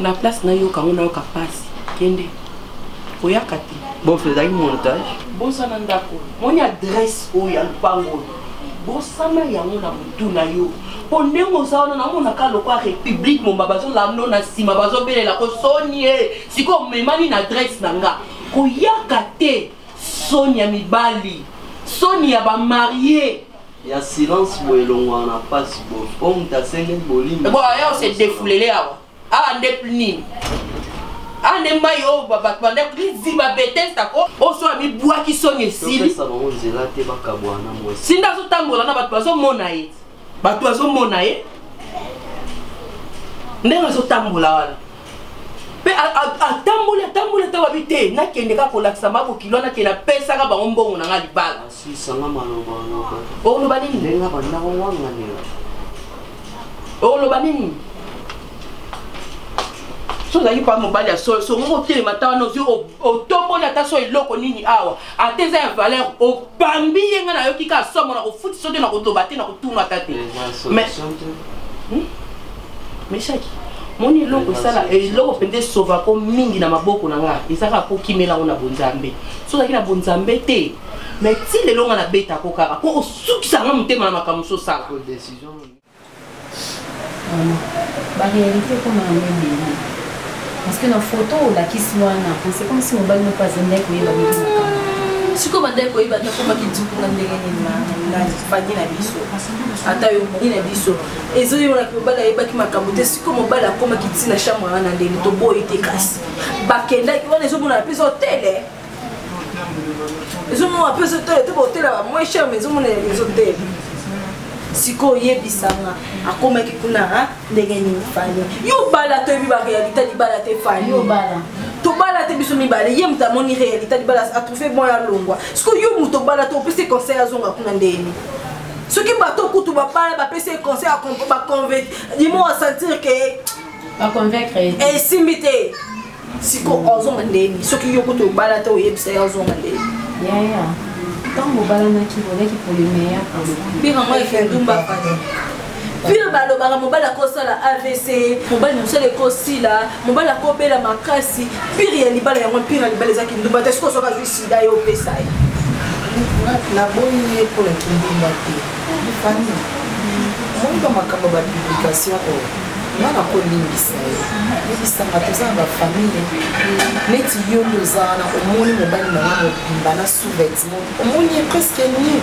na place nayokango nayoka pasi kende oyaka te bof ezalaki montage bosana ndako moni adresse oyo ya lupango bosana yango na motu na yo po ndenge oza wana namonaka lokwa république momba bazolanda na nsima bazobelelako soni sikoyo omemani na adresse na nga koyaka te soni ya mibali soni ya bamarie ya silence boye elongwana na pasi bof po moto asengeli bolimi aya ose defulele awa awa nde nini ane mai oyo bato bande liziba betestako oso amibwaki soni esili nzela te bakabwana mwesi sinda azotambola na bato bazomona ye bato bazomona ye ndenge azotambola wana mpe atamboli ata babi te nakende kaka kolakisa bakokilo nakende apesaka bango mbongo na nga libala asisanga maloba oloba nini ndenge bandako wanganela oloba nini so zaki pa mobali ya so ngo tele mata no zo otombo na taso eloko nini awa ateza ya valeur obambi yenga na yoki ka somo na kofuti sote na kotoba te na kotuna tate mais chaki moni eloko sala eloko pende sova ko mingi na maboko na nga isaka ko kimela ona bonzambe so zaki na bonzambe te mais ti le longa na beta ko kaka ko osukisa nga mutema na makamu so sala ko décision ba réalité comme un bébé parce que na photo la kiswana c'est comme si mobile ne pas zende ko yeba bébé siko bande ko yeba ta ko makijuku na ndenge ni na fadi na biso ata yo ni na biso ezo yo na ko bala yeba ki makambo te siko mobile akoma kitina chambre na ndenge to boy te kasi bakenda ki wana ezo mona pesa hotel ezo mona pesa hotel te hotel ba moins cher mais ezo mona les hôtels siko yebisanga akomaki kuna ndenge nini fani yo bala to yebi ba réalité di bala te fani yo bala to bala te biso mibale ye muta moni réalité di bala a trouvé bon ya longwa siko yo muto bala to pese conseil azonga kuna ndeni soki bato kutu ba bala ba pese conseil a ba convaincre di mo sentir que ba convaincre et simité siko azonga ndeni soki yo kutu bala to yebisa azonga ndeni ya tant mobala na ki volé qui pour le meilleur pour le coup pire moi fait ndumba fani pire balo bara mobala ko sala AVC mobala musele ko sila mobala ko bela makasi pire ya libala ya pire ya libala zaki ndumba te siko soka sida yo pesa na boni pour le ndumba te fani moi ba makambo ba publication ko nana ko lingisa ebisanga tozala bafamille neti yo ndozala omoni mobali nanga mobimba na sous-vêtement omoni presque nu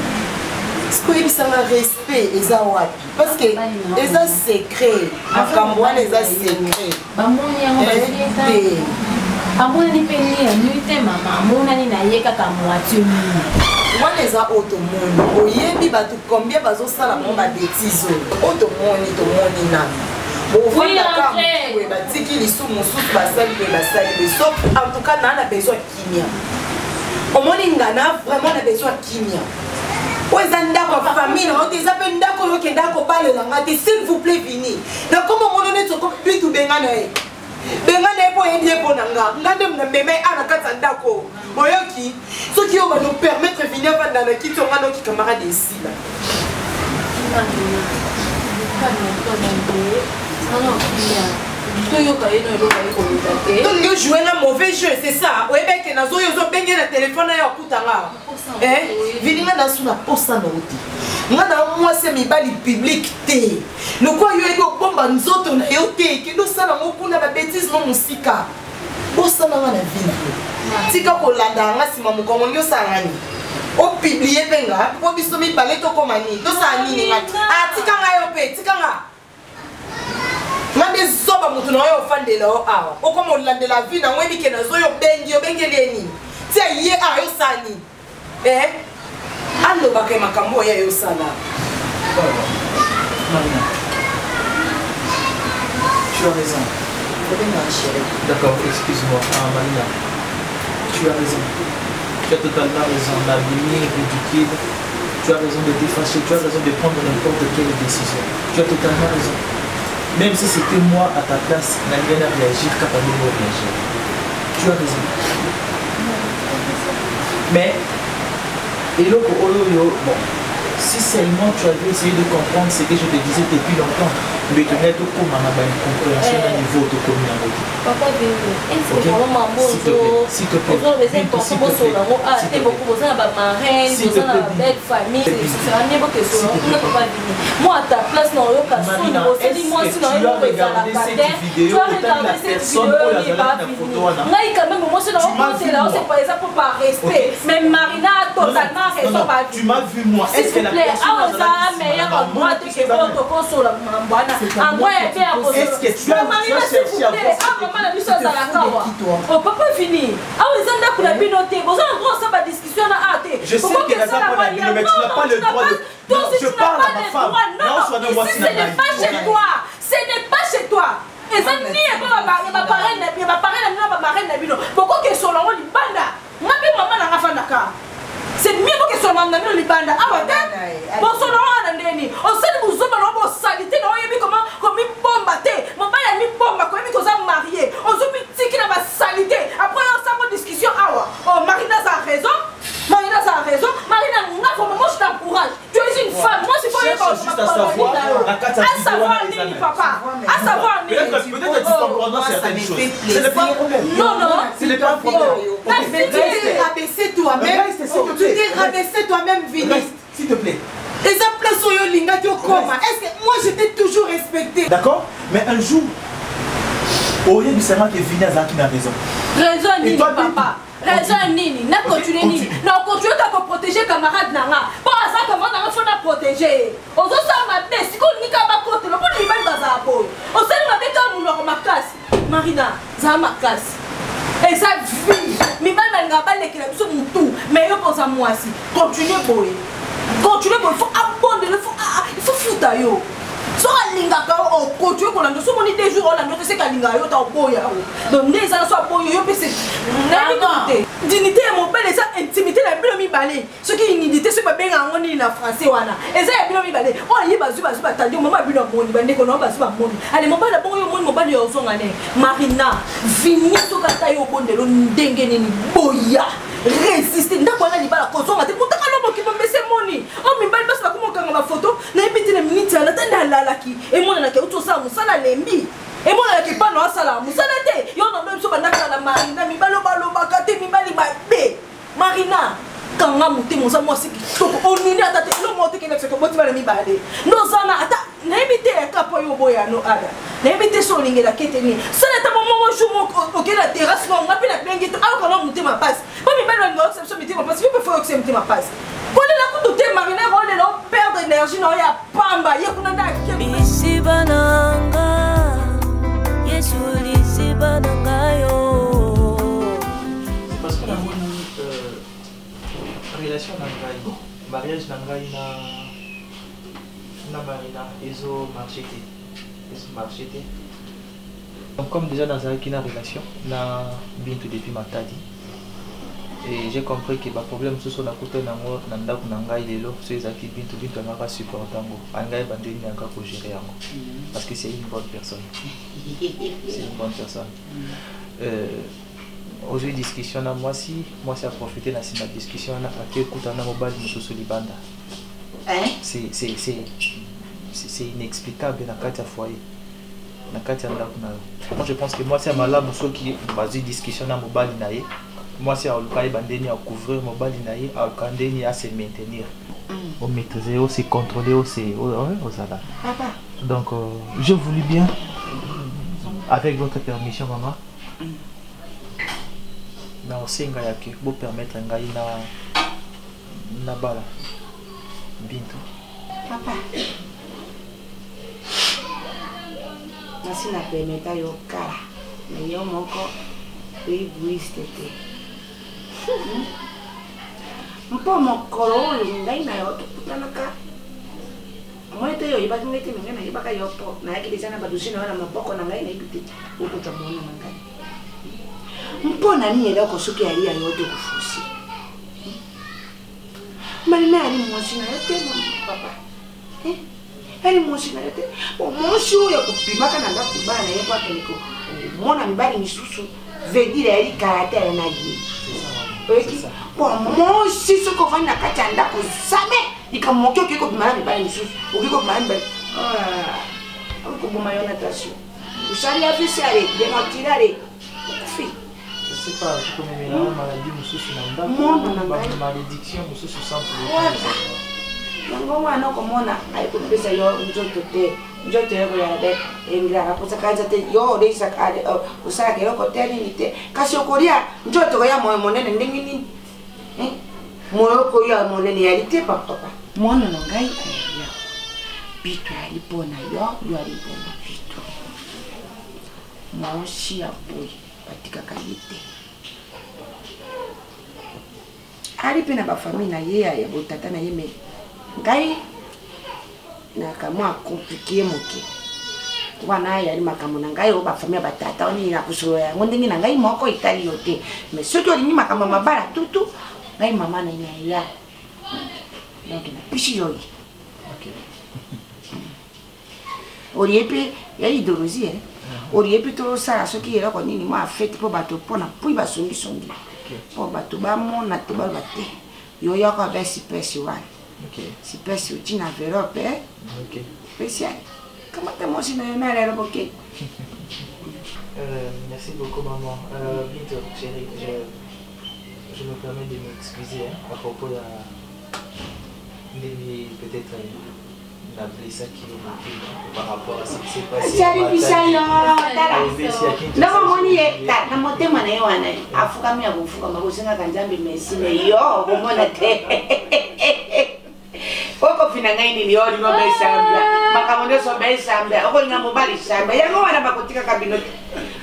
siko ebisanga respect eza wapi parce que eza secret makambo wana eza secret bamoni yango te amonani mpe ni ya nu te mama amonani na ye kaka moitié nini wana eza oyo tomoni oyebi bato combien bazosala mo babétise oyo tomoni nani batiki lisusu mosusu basali mpe basali so en tout cas naa na besoin kimia omoni nga na vraiment na besoin kimia oyo eza ndako ya famille na ote eza mpe ndako oyo okenda kobalelanga te s'il vous plaît vini na koma mono neti bitu benga na ye mpo oyebi ye mpo na nga nde meme a na kati ya ndako oyoki soki oyo bano permettre vini avanda na kiti onga noki camarade esila donc jouer un mauvais jeu c'est ça oyebe ke nazoyo ozobenge na telefone ya okutanga vilinga nasuna posa na oti nga na mwasi mibali public te lokwa yo yebi obomba nzoto na yo te kende osala ngo kuna babétise mo mosika osalanga na video tika kolanda nga nsima mokongo ngi osangani opiblie mpe nga po biso mibale tokoma nini tosala nini nga tikanga yo mpe tikanga nande zoba mutu na oyo ofandela o awa okoma olandela vi nango ebike na zoyo obengeli enini tia ye a yosani alobaka makambo oyo yosala tu as raison. D'accord, excuse-moi. Marina, tu as raison. Tu as totalement raison. L'avenir est ridicule. Tu as raison de te fâcher. Tu as raison de prendre n'importe quelle décision. Tu as totalement raison. Même si c'était moi à ta place, n'allais pas réagir, capable de réagir. Tu as raison. Mais, et l'autre, bon, si seulement tu avais essayé de comprendre ce que je te disais depuis longtemps, mais tu n'es pas comme une compréhension à niveau de communauté. Papa, est-ce que vraiment s'il te plaît, s'il te plaît, s'il te plaît, moi à ta place, non, Marina, est-ce que tu as regardé cette vidéo autant la personne pour la photo? C'est par exemple par respect, mais Marina a totalement raison. Tu m'as vu moi, est-ce que la personne a meilleur endroit que votre console est-ce que tu as cherché à oh papa fini. Ah vous êtes d'accord la binoté. Vous avez droit ça pas discussion à ate. Je sais que la mais tu n'as pas le droit de je parle à ma femme. Non, ce n'est pas chez toi. Ce n'est pas chez toi. Et ça ni ma parraine na marraine na bino. Pourquoi que sur l'envoi du banda. Ngapi maman na ngafandaka. C'est mieux que sur maman na libanda. Ah ouais. Bon sur l'envoi na ndeni. On sait vous autres na bo salité na yebi comment comme bomba te. Mon père a mis bomba comme ko za marié. On pendant certaines choses. Ce n'est pas un problème. Non, non. Ce n'est pas un problème. Tu t'es rabaissé toi-même. Tu t'es rabaissé toi-même, Vinny. S'il te plaît. Et ça place au Yolinga qui est au coma. Est-ce que moi je t'ai toujours respecté? D'accord? Mais un jour, au lieu du serment que Vinny a qui n'a raison. Raison Nini, papa. Raison Nini. N'a continué Nini. Non, continue à protéger camarade Nanga. Pas ça que Nanga faut la protéger. On se sent ma tête. Si on n'y a pas côté, le monde est dans sa peau. On se sent ma tête comme ma casse. Marina, ça ma casse. Et ça vit. Mais mal n'a pas les clés sur mon tout. Mais je pense à moi aussi. Continuez boy. Continuez boy. Il faut abandonner. Il faut foutre yo. So alinga ka o continue ko lando so moni des jours on lando c'est kalinga yo ta boya. Donc les ça so boya yo pese. Dignité. Dignité mon père ça intimité la bilo mi balé. Ce qui dignité c'est pas benga ngoni na français wana. Et ça ya bilo mi balé. On yi bazu tandi maman bilo moni bande ko no bazu ba moni. Allez mon père bon yo moni mon père yo so ngane. Marina vini to kata yo bondelo ndenge nini boya. Résister ndakwana libala ko so ngate mutaka lobo ki bombe moni. O mi bali basa ko mo kanga ma photo na ebiti na minute na tanda lalaki e mona na ke utosa musala lembi e mona ke pa no asala musala te yo no même so bandaka na Marina mi balo bakate mi bali ba be Marina kanga muti musa mosi to onini ata te lo mote ke na se ko boti bala mi bale no sana ata na ebiti e ka po yo boya no ada na ebiti so lingela kete ni sana ta momo jumo ko ke na terrasse no ngapi na bengi to ala ko no muti ma passe ba mi balo ngo exception muti ma passe yo pe fo exception muti ma passe. Quand on a Marina, on perd d'énergie, non, il y a pamba, il y a qu'on a Bisi bananga, Yesu lisi bananga yo. C'est parce que la relation nangai, mariage nangai na Marina, ils ont marché. Donc comme déjà dans une relation, na bientôt depuis ma tadi. Et j'ai compris que le problème c'est sur la côté nango nanda kunanga ilelo c'est ça qui bintu ngaka supporter ngo angai bandeni ngaka ko gérer yango parce que c'est une bonne personne. C'est une bonne personne. Aujourd'hui discussion na moi si a profité na cette discussion na akuta na mobile mususu libanda. C'est inexplicable na kati ya foyer. Na kati ya ndako na. Moi je pense que moi c'est malamu so qui basé discussion na mobile na ye. Moi, c'est à bandeni à couvrir mon bali naïe, à bandeni à se maintenir. Au maîtriser, au se contrôler, au zala. Donc, je voulais bien, avec votre permission, maman, na osenga yake, pour permettre un gars na bala, bintu. Papa, nasi na permeta yo kara, mais yo moko egoïste te. Mpo mokolo oyo ngai na yo tokutanaka mwete yo yebaki ngete mingi na yebaka yo po nayaki deja na badosie na yo na maboko na ngai nayebi te okota mwana na ngai mpo nani eloko soki ali ya yo tokufusi Marina ali mwasi na yo te papa ali mwasi na yo te mwasi oyo akopimaka na ndako libala na ye po akeleko mwana mibali misusu veut dire ali caractère na ye. Bon, moi aussi ce qu'on fait na kati ya ndako jamais ikamoki oki kobima na mibali misusu oki kobima na mibali okoboma yo natation osali avisi ale dematire ale okufi. Je sais pas, je connais la maladie mususu na ndako malédiction mususu sans yango wana okomona ayekopesa yo nzoto te nzoto yoko ya be engiraka kusakaza te yo oreisaka osalaka eloko te nini te kasi okolia nzoto ya moyo monene ndenge nini moyo okoya monene yali te papa mwana na ngai ayaya bitu yali mpona yo yali mpona bitu mwasi ya boyi batikaka ye te ali mpe na bafamille na ye ya botata na ye me ngai na kamwa compliqué moke wana yali makambo na ngai o bafamille batata oni na kusolo yango ndenge na ngai moko itali yo te mais soki olingi makambo mabala tutu ngai mama na ya donc na pishi yoyi olie mpe ya idéologie olie mpe tosala soki eloko nini mo afete mpo bato mpona mpui basongisongi mpo bato bamona te baloba te yo yoko abesi pesi wana si pesi uti na enveloppe spécial kamata mwasi na yo na lelo boke Merci beaucoup, maman. Bintou, chérie, je me permets de m'excuser à propos de peut-être la blessure qui est bloquée par rapport à ce qui s'est passé. Oko fina ngai nilioni ngombe shamba makamondo sobe shamba oko ngambo bali shamba yango wana bakotika kabino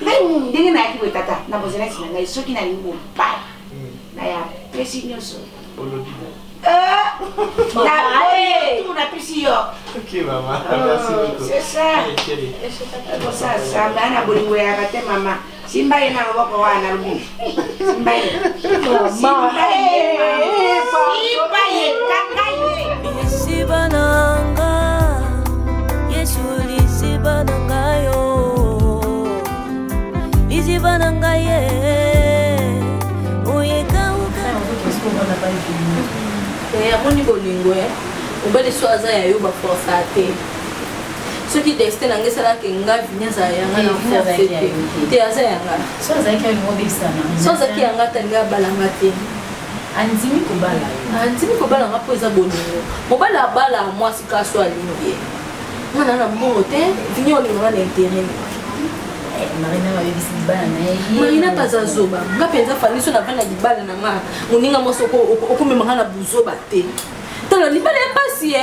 ngai ndenge na yaki wetata na bozena sina ngai soki na lingo pa na ya pesi nyoso olobi na tu na pesi yo. Ok maman, merci beaucoup. C'est ça. C'est ça shamba na bolingo ya kate mama simba yena loboko wana lubu simba Lisibananga Yesu lisibananga yo Lisibananga ye Oyeka uka Amoni bolingo obele so aza ya yo ba force ate soki destin nange sala ke nga vinyaza yanga na force te aza yanga so aza ki ngo bisana so aza ki yanga tanga balanga te andimi kobala nga po eza bolingo mobala abala mwasi kaso alingi ngana na mbongo te vinyo olingo na intérêt marina paza zoba nga mpenza fali so navanda libala na nga moninga mwasi okomemanga na buzoba te tala libala ya pasi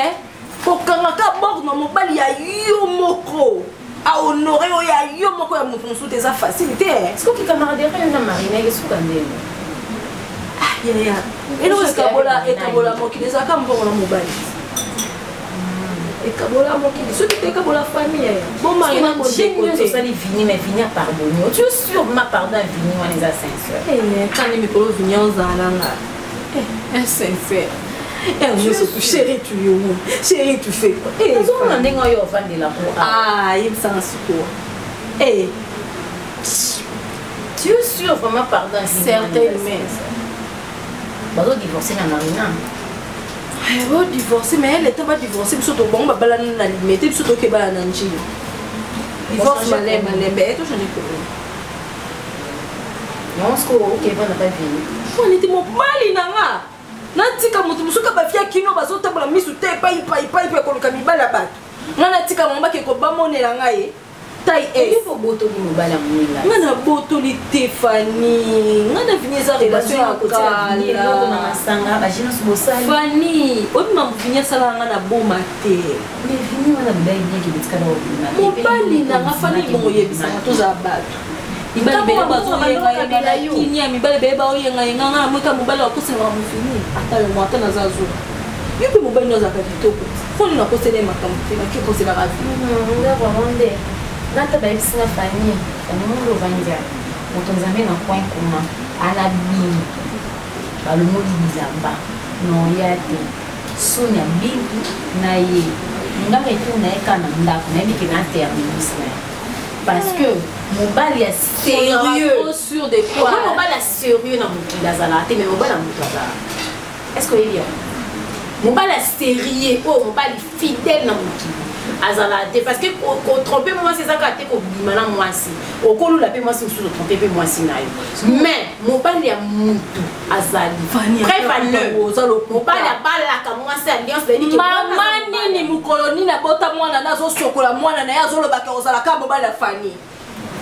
kokangaka bord na mobali ya yo moko ahonore oyo ya yo moko ya moto mosusu te eza facile te soki camarade na marina esuka ndenge eloko ekabola mokili ezalaka mbongo na mobali ekabola mokili soki te ekabola famille bomarina osali vini mais vini apardoni tu es sûr ma pardon vini wana eza sincère kani mikolo vini ozalanga insincère surtout chérie tu yo chérie tu fais quoi ozomona ndenge oyo ovandela po yebisanga sikoa tu es sûr vraiment pardon certainement bazo divorcer na marina divorcer mais elle était pas divorcée biso to bongo babala na limite biso to kebala na njili divorce malembe eto je n'ai pas non ce que va na pas vie on était mobali na nga natika moto musuka bafia kino bazotambola misu te pai koluka mibala bato nga natika mamba ke kobamonela ngai tai faut botoli mobala moninga nga na botoli Tiffany nga na vini eza relation ya kala Fanny obima mvini asala nga na boma te mobali na nga Fanny bongo yebisanga toza bato mibali bele bazoyenga na kinia mibali bele baoyenga nga mweka mobali wakosenga mvini ata yo mwata naza zuwa yo mpe mobali nozaka kitoko foni nakosele makambo te nakikoselaka vi nata bayebisinga famille mundu ovandya moto nzambe na coin kuma ala bini balongoli bizamba noya te sonia bintu na ye ngaka etu na ye kana ndako nayebi ke naterminus na ye parce que mobali ya sérieux mobali ya sérieux na mokili azalaka te mais mobali ya moto azalaka est ce que oyebi yango mobali ya sérieux oyo mobali fidèle na mokili azala te parce que tromper moi c'est ça que ko bimana mwasi okolula pe mwasi usu tromper pe mwasi na yo mais mobali ya mutu azali préveneur mobali abalaka mwasi alliance beni mama nini mukoloni na bota mwana nazo sokola mwana na yazo lobaka ozala ka mobali ya Fanny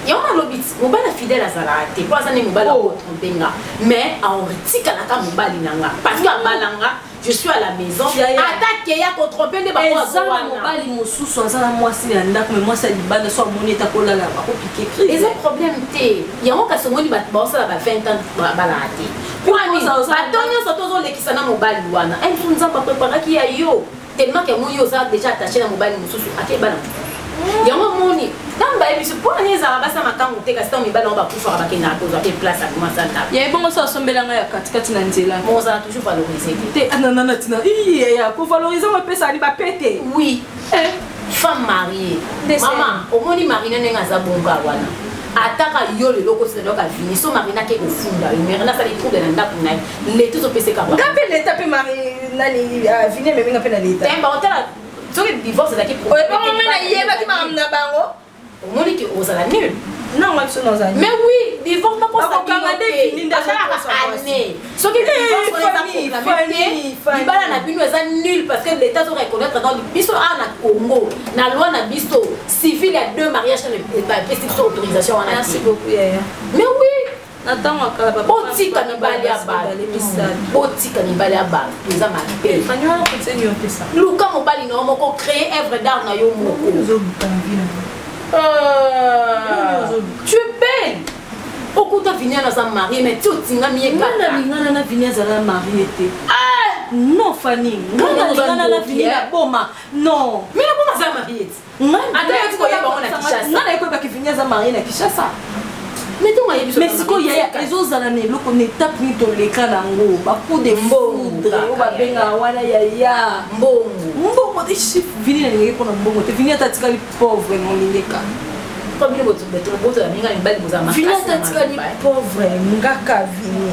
yango alobit mobali fidèle azala te po azani mobali ko tromper nga mais aoritika na ka mobali nanga parce que abalanga je suis à la maison attaque ya ko tromper de bako azala mobali mosusu azala mwasi ya ndako mais mwasi ya libanda so amoni eta kolala bako piquer crise eza problème te yango kasi ngoni basala ba 20 ans balala te kwani bato nyonso tozolekisa na mobali wana mtu nzambe apreparaki ya yo tellement que moi yo oza déjà attaché na mobali mosusu akebana yango moni ntango bayebiso mpo nani ezala basa makango te kasi ntango mibali yango bakufaka bakendaka kozwa pe place akomasa ndako ya ebongo so asombelanga ya katikati na nzela mo ozala toujours valorise te ananana tina ya kovalorize ngo epesani bapete oui femme mariée mama omoni marina ndenge aza bonga wana ataka yo lelo koselaka vini so marina ke kofunda yo marina asali trouble na ndako na ye leta ezopeseka nga mpe leta mpe nani vini ememinga mpe na leta temba otala soki divorce ezalaki ebongo nga nayebaki makambo na bango omoni ke ozala nul Non, moi, je suis dans un. Mais oui, divorce pas pour ça. Ce qui est nul parce que l'État doit reconnaître dans le biso à Congo, la loi na biso civil, il y a 2 mariages et autorisation. Merci beaucoup. Mais oui. Attends, Boti kanibali ya bal. Boti kanibali ya bal. Eza mabe. Fanyo continue on ça. Luka mobali no moko créer œuvre d'art na yo moko. Tu es belle. Beaucoup de vignes dans un mari mais tu tinga mieka. Nana na vignes dans un mari était. Non Fanny. Nana na vignes na boma. Non. Mais la boma za mari était. Ata tu koya bango na Kishasa. Nana iko ba ki vignes za mari na Kishasa. Mais si quoi il y a les autres années le qu'on est tapé dans l'écran d'ango ba coup de foudre ba benga wana ya mbongo des chiffres vini na ngeko na mbongo te vini atatika li pauvre mon lingeka comme il botu beto botu la minga mbali boza makasi vini atatika li pauvre ngaka vini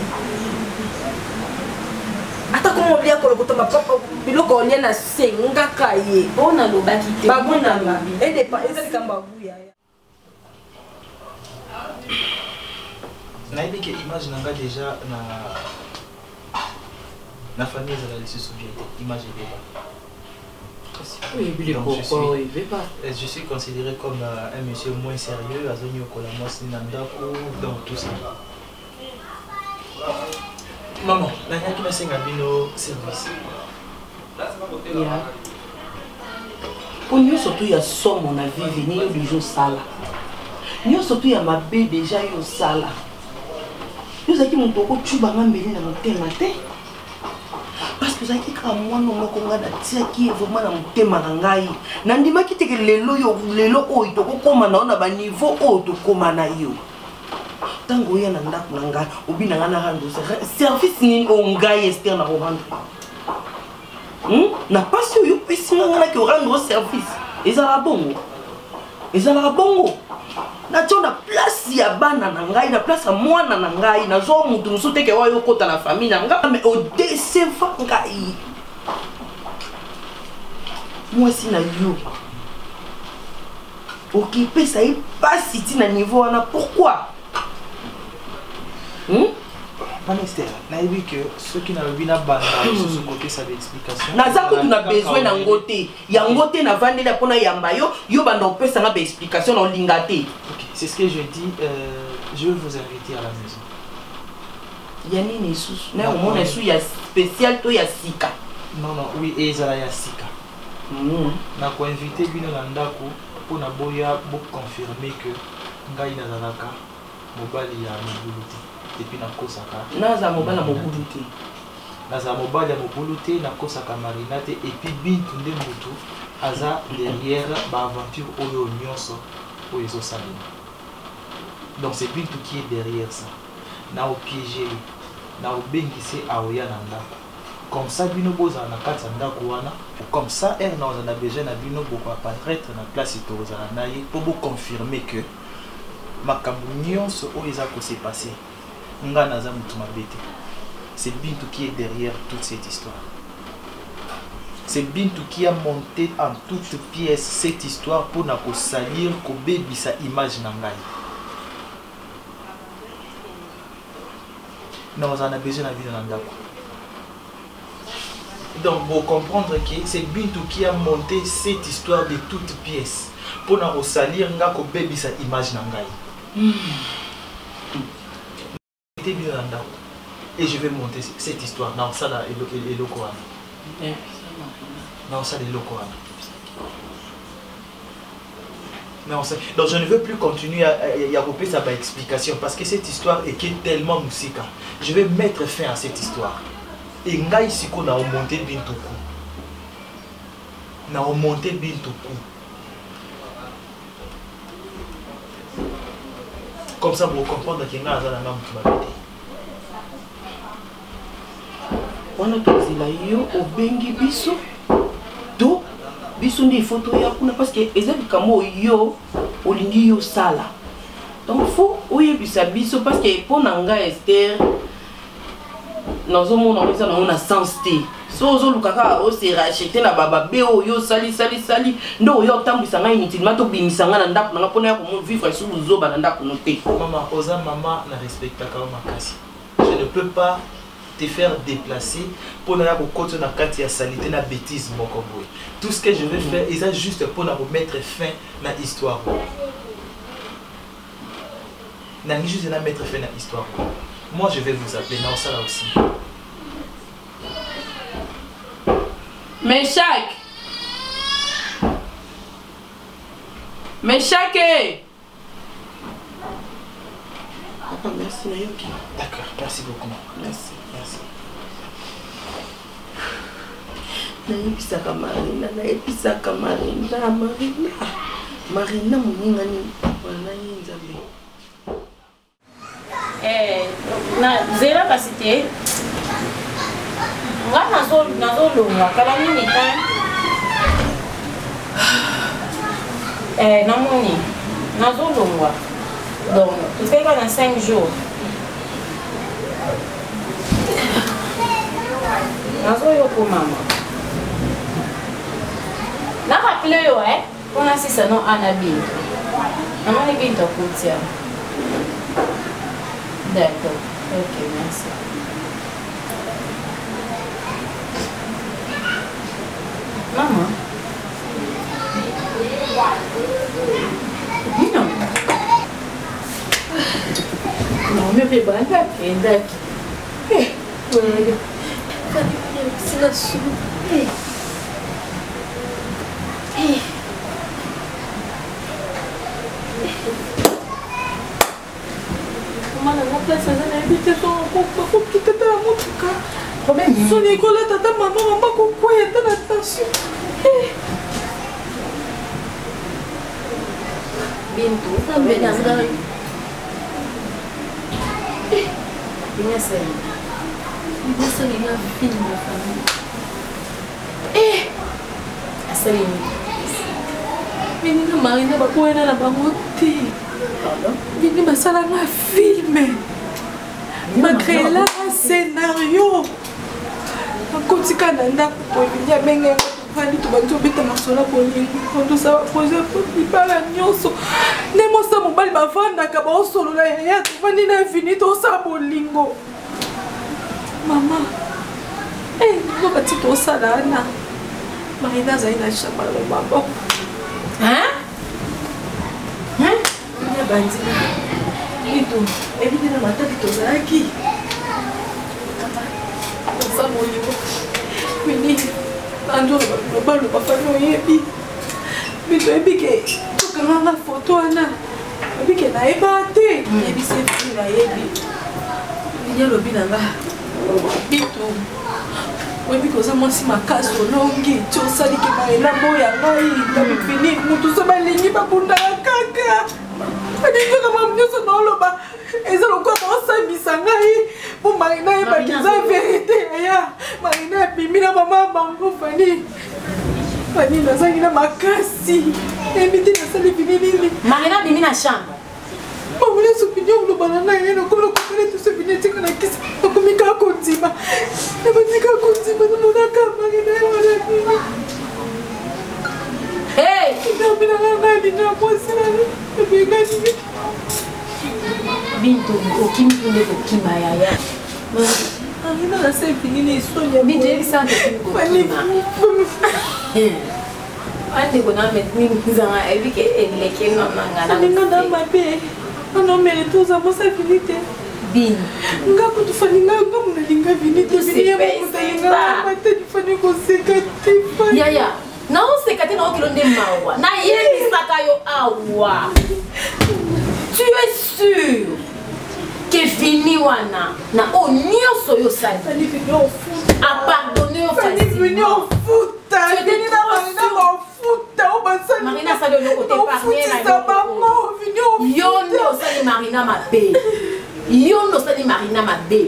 ata komo lia ko lokoto ba papa biloko lia na se ngaka ye ona lo baki te ba bona et de pas ezali kamba buya nayebi ke image nanga déjà na famille ezalali se souvient image ebeba. Je suis considéré comme un monsieur moins sérieux azoni okola mwasi na ndako dans tout ça. Maman nayaki nasenga bino service po nyonso tu ya somo na vivi ni yo bijo sala nyonso tu ya mabe déjà yo sala yo zaki moto okotyubanga mbeli na motema te parce que zaki kaka mwana moko nga natiaki vraiment na motema na ngai nandimaki teke lelo oyo tokokóma na yo na baniveau oyo tokóma na yo ntango oya na ndako na ngai obinanga na rendre service nini oyo ngai Esther na korendre na pasi oyo opesinga nga naki orendre service ezalaka bongo natio na place ya bana na ngai na place ya mwana na ngai nazwa mutu mosusu teke wayo okota na famille na ngai me odeseva ngai mwasi na yo okipesa ye pasi ti na niveau wana pourquoi Esther, nayebi que ceux qui n'avaient pas banda sur côté ça d'explication. Naza kutu na besoin na ngote. Ya ngote na vandela pona yamba yo banda opesa na explication na lingate. OK, c'est ce que je dis je vais vous inviter à la maison. Yani ni sous. Na omona sous ya spécial to ya sika. Non, oui, et ezala ya sika. Na ko inviter bino na ndako pona boya bo confirmer que ngai nazalaka mobali ya mobuluti. Et puis nakosaka naza mobala mobulu te naza mobali ya mobulu te nakosaka marina te et puis bintu nde mutu aza derrière ba aventure oyo nyonso oyo ezosalema. Donc c'est bintu qui est derrière ça na opiéger na obengisi aoya na ndako comme ça bino bozala na kati ya ndako wana comme ça er na ozala besoin na bino boko apparaître na place tozala na ye po boconfirmer que makambo nyonso oyo eza kose passer. C'est Bintou qui est derrière toute cette histoire. C'est Bintou qui a monté en toutes pièces cette histoire pour na ko salir ko bebi sa image nangai. Non, on a besoin de vie dans ndako. Donc pour comprendre que c'est Bintou qui a monté cette histoire de toutes pièces pour na ko salir nga ko bebi sa image nangai. Et je vais monter cette histoire dans ça là et le Coran. Dans ça et le Coran. Donc je ne veux plus continuer à couper sa explication parce que cette histoire est tellement musique. Je vais mettre fin à cette histoire. Et ngai siko na remonter bintuku. Na remonter bintuku. Comme ça, pour comprendre qu'il y a un homme qui m'a dit. On a tous les yo au bengi biso. Do biso ndi photo ya kuna parce que ezali kamo yo olingi yo sala. Donc faut oyebisa biso parce que pour nanga Esther nous avons on a sens té. Sozo lukaka o se racheter na baba be oyo sali ndo oyo tambisa ngai inutilement to bimisanga na ndako na pona ya ko vivre sous buzoba na ndako no te. Maman, oza maman na respecta ka makasi. Je ne peux pas te faire déplacer pour na ko koto na kati ya salité na bêtise moko boy. Tout ce que je vais faire est juste pour na mettre fin na histoire. Na ni juste na mettre fin na histoire. Moi je vais vous appeler na ça là aussi. Meshak. Merci Nayoki. D'accord, merci beaucoup. Merci. Nayepisaka Marina moningani wana nzambe. Na zera kasi te. Nga nazolongwa kala nini ta. Namoni nazolongwa. Donc, tu fais dans 5 jours. Nazoyoko mama. Na rappelé yo on a ça non Anabi. Maman est bien t'écouter. D'accord. OK, merci. Maman. Non. Non, mais c'est bon, d'accord. C'est la soupe. Comment la place ça n'a évité son qui était à mon cas. Problème son école tata maman quoi y a attention. Bintu, sampai dah sekali. Ini saya. Ini saya film famille. Asal ini. Ini na Marina bakuena na bangote. Ini masalah na film. Malgré là un scénario. Akotika na ndako po binya menge. Fali to bantu beta masola bolingo kondo sa poser pour libala nyonso nemo sa mobali bavanda ka ba osolo la ya to fandi na fini to sa bolingo mama no bati to sala na Marina zaina shamba lo babo ina bandi ito ebi na matati to zaki sa bolingo mini Ando balo bafano yebi bito ebike tukanga photo ana ebike na ebate yebi se fira yebi ninya lobi nanga bito webi koza mwasi makasi olongi ti osaliki maela boya ngai na bifini mutu so balingi babunda kaka aninzoka mwa nyonso naoloba eza lokola baosambisa ngai po Marina yebaki eza verité ya Marina ebimi na mama bango Fani nazangi na makasi ebi te nasali vini nini Marina abimi na chambre mamona sopini olobana na ye nakomi nakokele to sopini etika na kisi nakomi kaka kondima nabatika kondima namonaka Marina ewananini nabinanga ngai na mwasi nani ebengani Bintu okimtunde kokima yaya Marina nasa epini na esonia Bintu ebisante kokima ande kona metni nzanga ebike eleke nanga na ninga mabe ano mere tuza mosa finite bin nga kutufani nga munalinga vinite biniye mutalinga mate difani ko sekati yaya na osekati na okilonde mawa na yebisaka yo awa tu es sûr que fini wana na o nyonso yo sali a pardonner au fani vini au futa tu étais au futa au basali Marina sali le côté parler na yo no sali Marina mabe yo no sali Marina mabe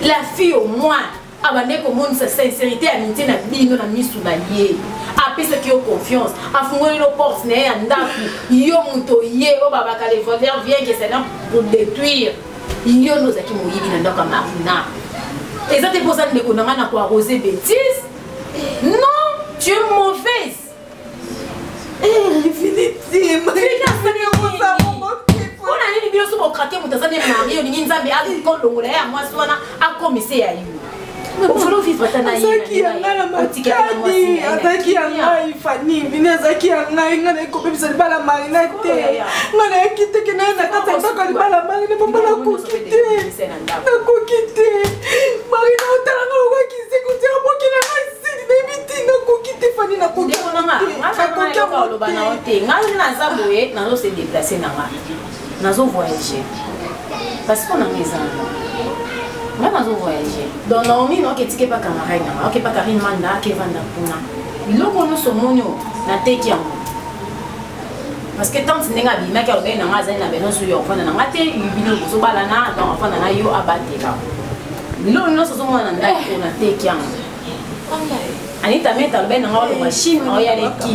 la fille au moins abande ko sa sincérité amitié na bino na misu na ye apesa ki yo confiance afungoli lo porte na ya ndaku yo muto ye o baba ka les voleurs vient que c'est là pour détruire yo no zaki moyibi na ndaka Marina ezate posa ndeko nanga na ko arroser bêtise Tu es mauvaise. Infinity, on a une vidéo sur mon craquet, mon tazane marié, on y a un colonel, moi, soit à commisser à you. azaki yanga na matadi azaki yanga ifani vini azaki yanga nga na ekobebisa libala marina te nga nayaki teke naye na kati ya ndako libala marina papa nakoki te marina otalanga lokokisi kotira bokina nga sidi nayebi ti nakoki te fani nakoki te ngai naza boye nazose déplace na ngai nazo voyager parce qu'on a mes enfants. Moi, je voyager. Donc, Naomi, non, qui pas camarade, qui pas Karine Manda, qui va dans Puna. Il a connu son monio, na teki yango. Parce que tant que tu n'as pas bien, quand on a besoin de sur your phone, on a été une vidéo balana, donc enfin on a eu abatté là. Il a non seulement on a teki yango. Anita meta le ben na machine, on y a les qui.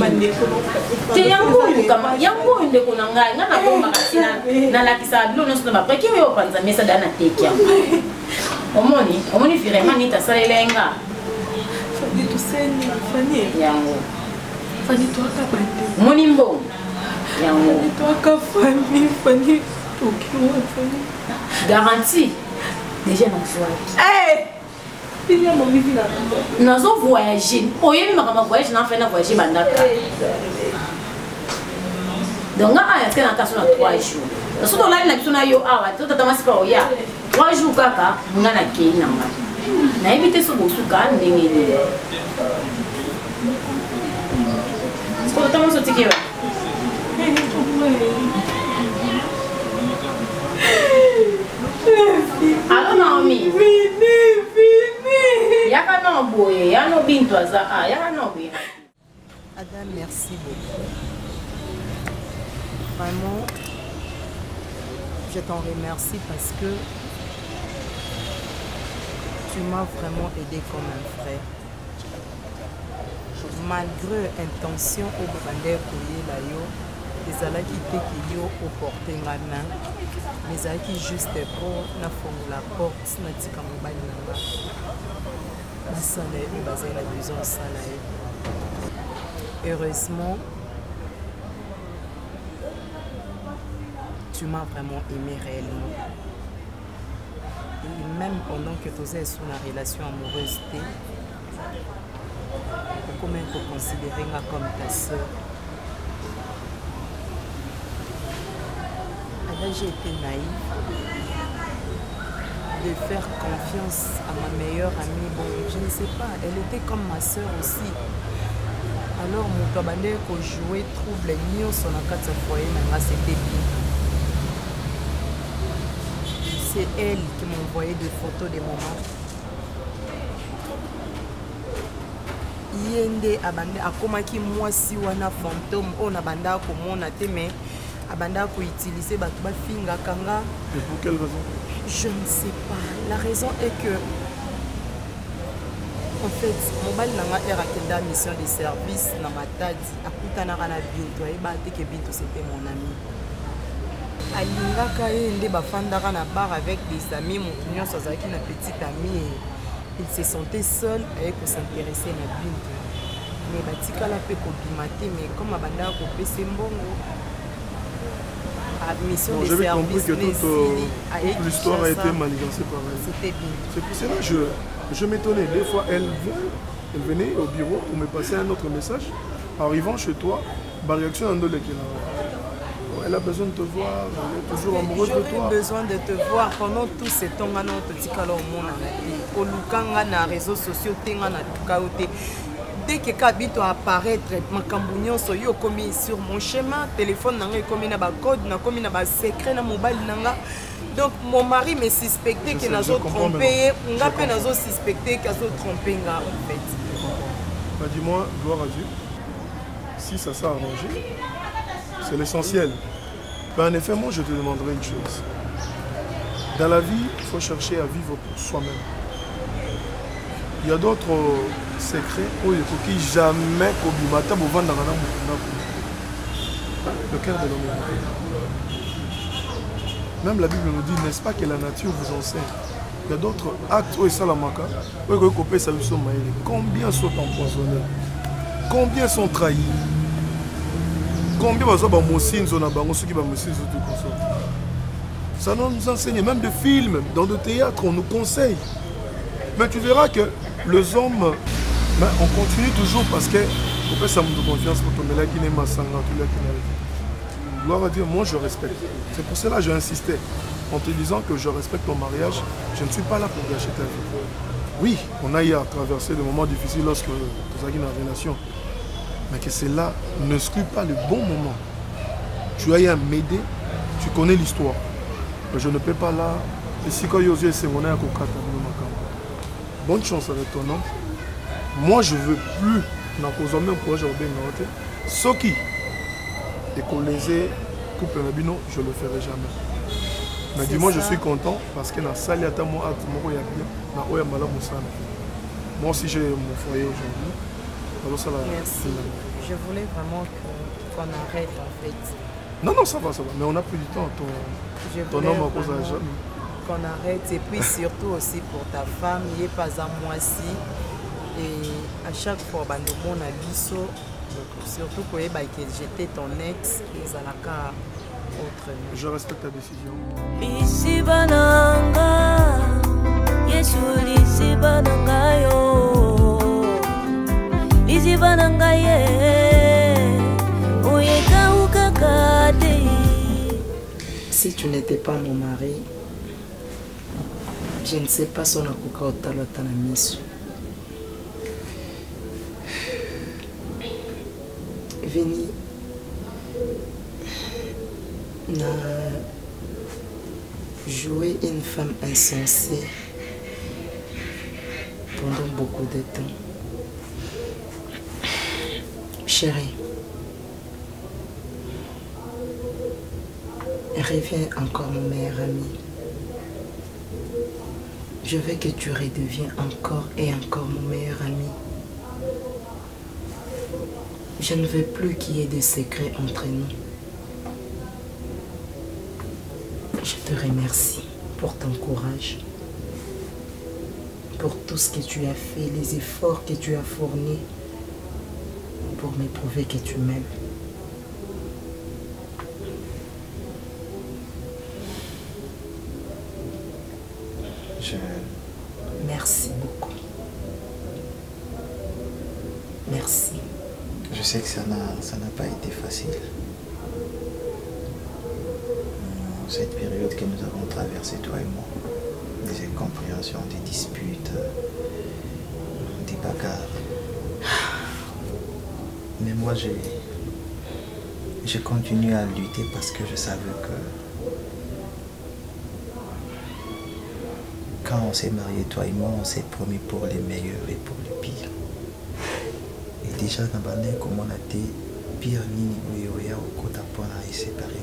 Te yango kama yango inde kuna ngai ngana bomba kasina na la kisa blo no sema après qui yo panza mesa dana teki yango. Omoni vraiment nita salelenga. Fadi tu seni fani yango. Fadi tu akabande. Moni mbo. Yango. Fadi tu akafami fani tokiwa fani. Garantie. Déjà na soaki. Eh. Pina mo vivi na ndo. Nazo voyager. Oye ma voyage na fait na voyager bandaka. Donc là est-ce que na kaso na 3 jours. Naso do la biso na yo awa to tata masipa oya. 3 jours kaka nga na kei na nga na éviter so bosuka ndenge ni ko tama so tikiwa alors Naomi vini yaka no boye ya no bintu aza yaka no boye Adam, merci beaucoup. Vraiment, je t'en remercie parce que tu m'as vraiment aidé comme un frère. Malgré l'intention au Bande Koyela yo, les ala qui te qui yo au porter la main, les ala qui juste pour na la porte na tika mobile nanga. Na sana yo basé la besoin sana yo. Heureusement, tu m'as vraiment aimé réellement. Et même pendant que tu es sur une relation amoureuse, comment tu considérer comme ta soeur. Alors j'ai été naïve de faire confiance à ma meilleure amie. Bon, je ne sais pas, elle était comme ma soeur aussi. Alors mon cabane qu'on jouait trouble ni au son akata foyer nanga c'était bien. C'est elle qui m'a envoyé des photos de maman. Yende abande akomaki mwasi wana fantôme on abanda komona te mais abanda ko utiliser batu ba finga kanga. Et pour quelle raison? Je ne sais pas. La raison est que en fait, mobile nanga era kenda mission de service na matadi akutana kana Bintu ayeba te que Bintu c'était mon ami. Alingaka yende bafandaka na bar avec des amis, mon nyonso azaki na petite amie et il se sentait seul avec s'intéresser na Bintu. Mais batikala pe kobima te mais comme abanda ko pese mbongo mission de j'avais service. J'avais compris que toute l'histoire a été manigancée par elle. C'était bien. C'est pour cela que je m'étonnais. Des fois, elle venait au bureau pour me passer un autre message. Arrivant chez toi, ma réaction en dole elle a besoin de te voir, elle est toujours amoureuse de toi. J'aurais besoin de te voir pendant tout ce temps. Au lukanga na réseaux sociaux, tenga na tukaote. Dès que Kabito apparaître, Makambunyon soyo commis sur mon schéma, téléphone nanga commis na ba code, na commis na ba secret na mobile nanga. Donc mon mari me suspectait que nazo trompé, nga pe nazo suspecté que nazo trompé nga en fait. Bah dis-moi, gloire à Dieu. Si ça s'est arrangé, c'est l'essentiel. Ben, en effet, moi je te demanderai une chose. Dans la vie, il faut chercher à vivre pour soi-même. Il y a d'autres secrets où il ne faut jamais qu'au vendre le cœur de l'homme. Même la Bible nous dit, n'est-ce pas, que la nature vous enseigne. Il y a d'autres actes où il y a la maca, où il y a combien sont empoisonnés. Combien sont trahis? Combien sont ça nous enseigne, même de films, dans de théâtres, on nous conseille. Mais tu verras que les hommes, ben, on continue toujours parce que ça me donne confiance pour ton élève qui n'est pas sanguin, gloire à Dieu, moi je respecte. C'est pour cela que j'ai insisté en te disant que je respecte ton mariage. Je ne suis pas là pour gâcher ta vie. Oui, on a eu à traverser des moments difficiles lorsque tu as eu une relation. Mais que cela n'exclut pas le bon moment. Tu as eu à m'aider, tu connais l'histoire. Mais je ne peux pas là. Bonne chance avec ton nom. Moi je ne veux plus dans un projet ce qui est collésé coupe un bino, je ne le ferai jamais. Mais dis-moi, je suis content parce que dans la salle, il y a moi aussi j'ai mon foyer aujourd'hui. Merci. Je voulais vraiment qu'on arrête en fait. Non, ça va. Mais on a plus du temps. Ton homme à cause de la qu'on arrête. Et puis surtout aussi pour ta femme, il n'est pas à moi aussi. Et à chaque fois, on a biso. Surtout que j'étais ton ex, et ça n'a qu'à autre. Je respecte ta décision. Lisi bananga, Yesu lisi bananga yo, lisi bananga ye, oyeka ukakate. Si tu n'étais pas mon mari, je ne sais pas si on a kuka otalota na miso. Vini n'a joué une femme insensée pendant beaucoup de temps. Chérie, reviens encore mon meilleur ami. Je veux que tu redeviennes encore et encore mon meilleur ami. Je ne veux plus qu'il y ait des secrets entre nous. Je te remercie pour ton courage, pour tout ce que tu as fait, les efforts que tu as fournis pour me prouver que tu m'aimes. Merci beaucoup. Merci. Je sais que ça n'a pas été facile. Cette période que nous avons traversée, toi et moi, des incompréhensions, des disputes, des bagarres. Mais moi, j'ai continué à lutter parce que je savais que quand on s'est mariés, toi et moi, on s'est promis pour les meilleurs et pour les pires. Et déjà, dans le comment on a été pire, ni oya au côté pour la séparer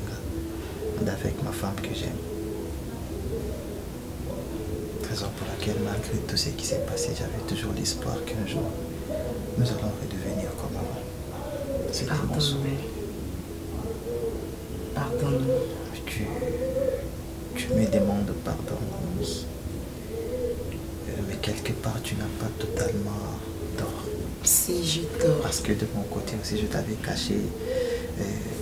avec ma femme que j'aime. Raison pour laquelle, malgré tout ce qui s'est passé, j'avais toujours l'espoir qu'un jour, nous allons redevenir comme avant. C'était mon souhait. Pardonne-moi. Tu me demandes pardon, oui. Mais quelque part, tu n'as pas totalement tort. Si j'ai tort. Parce que de mon côté aussi, je t'avais caché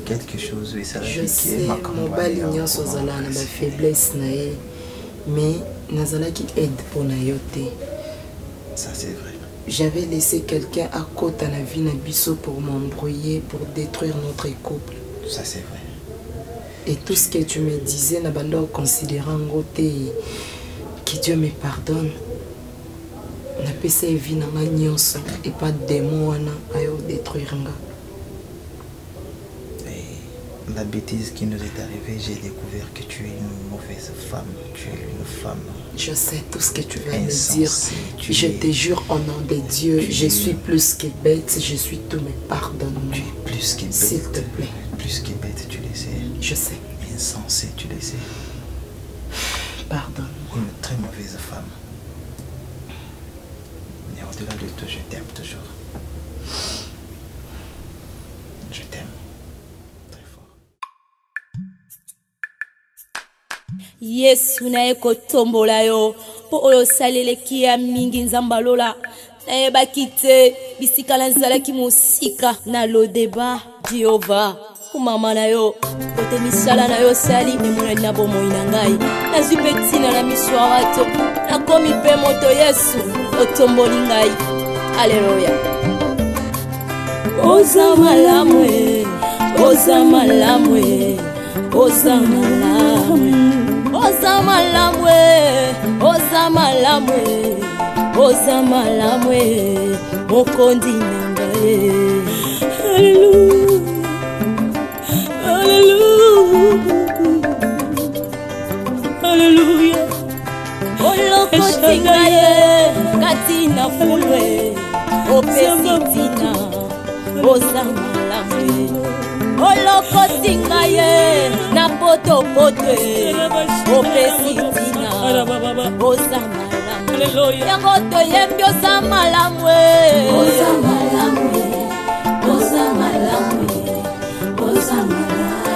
quelque chose. Et ça je sais, mon bali nyonso ozala na ba faiblesse na ye, mais nazala qui aide pour na yote. Ça c'est vrai. J'avais laissé quelqu'un à côté de la vie na biso pour m'embrouiller, pour détruire notre couple. Ça c'est vrai. Et tout ce que tu me disais, na bando considérant que Dieu me pardonne. Na pesa vie na nga nyonso et pas démon wana ayo détruire nga. La bêtise qui nous est arrivée, j'ai découvert que tu es une mauvaise femme. Tu es une femme. Je sais tout ce que tu vas me dire. Je te jure au nom de Dieu, je suis plus que bête, je suis tout, mais pardonne-moi. Tu es plus que bête. S'il te plaît. Plus que bête, tu le sais. Je sais. Insensé, tu le sais. Pardonne-moi. Une très mauvaise femme. Mais au-delà de tout, je t'aime toujours. Je t'aime. Yesu na eko tombola yo po oyo saleleki ya mingi nzamba lola nayebaki te bisika nazalaki mosika na lodeba Jehova kumama na yo kote misala na yo sali emonani na bomoi na ngai nazwi mpe ntina na miso ya bato nakomi mpe moto Yesu otomboli ngai aleluya oza malamu oza malamu oza malamu oza malamu oza malamu oza malamu mokondi na ngai Hallelujah. Olokoti ngaye katina fulwe opesitina oza malamu olokoti ngaye na potopotwe opesitina oza malamu yango toyembi oza malamu oza malamu oza malamu oza malamu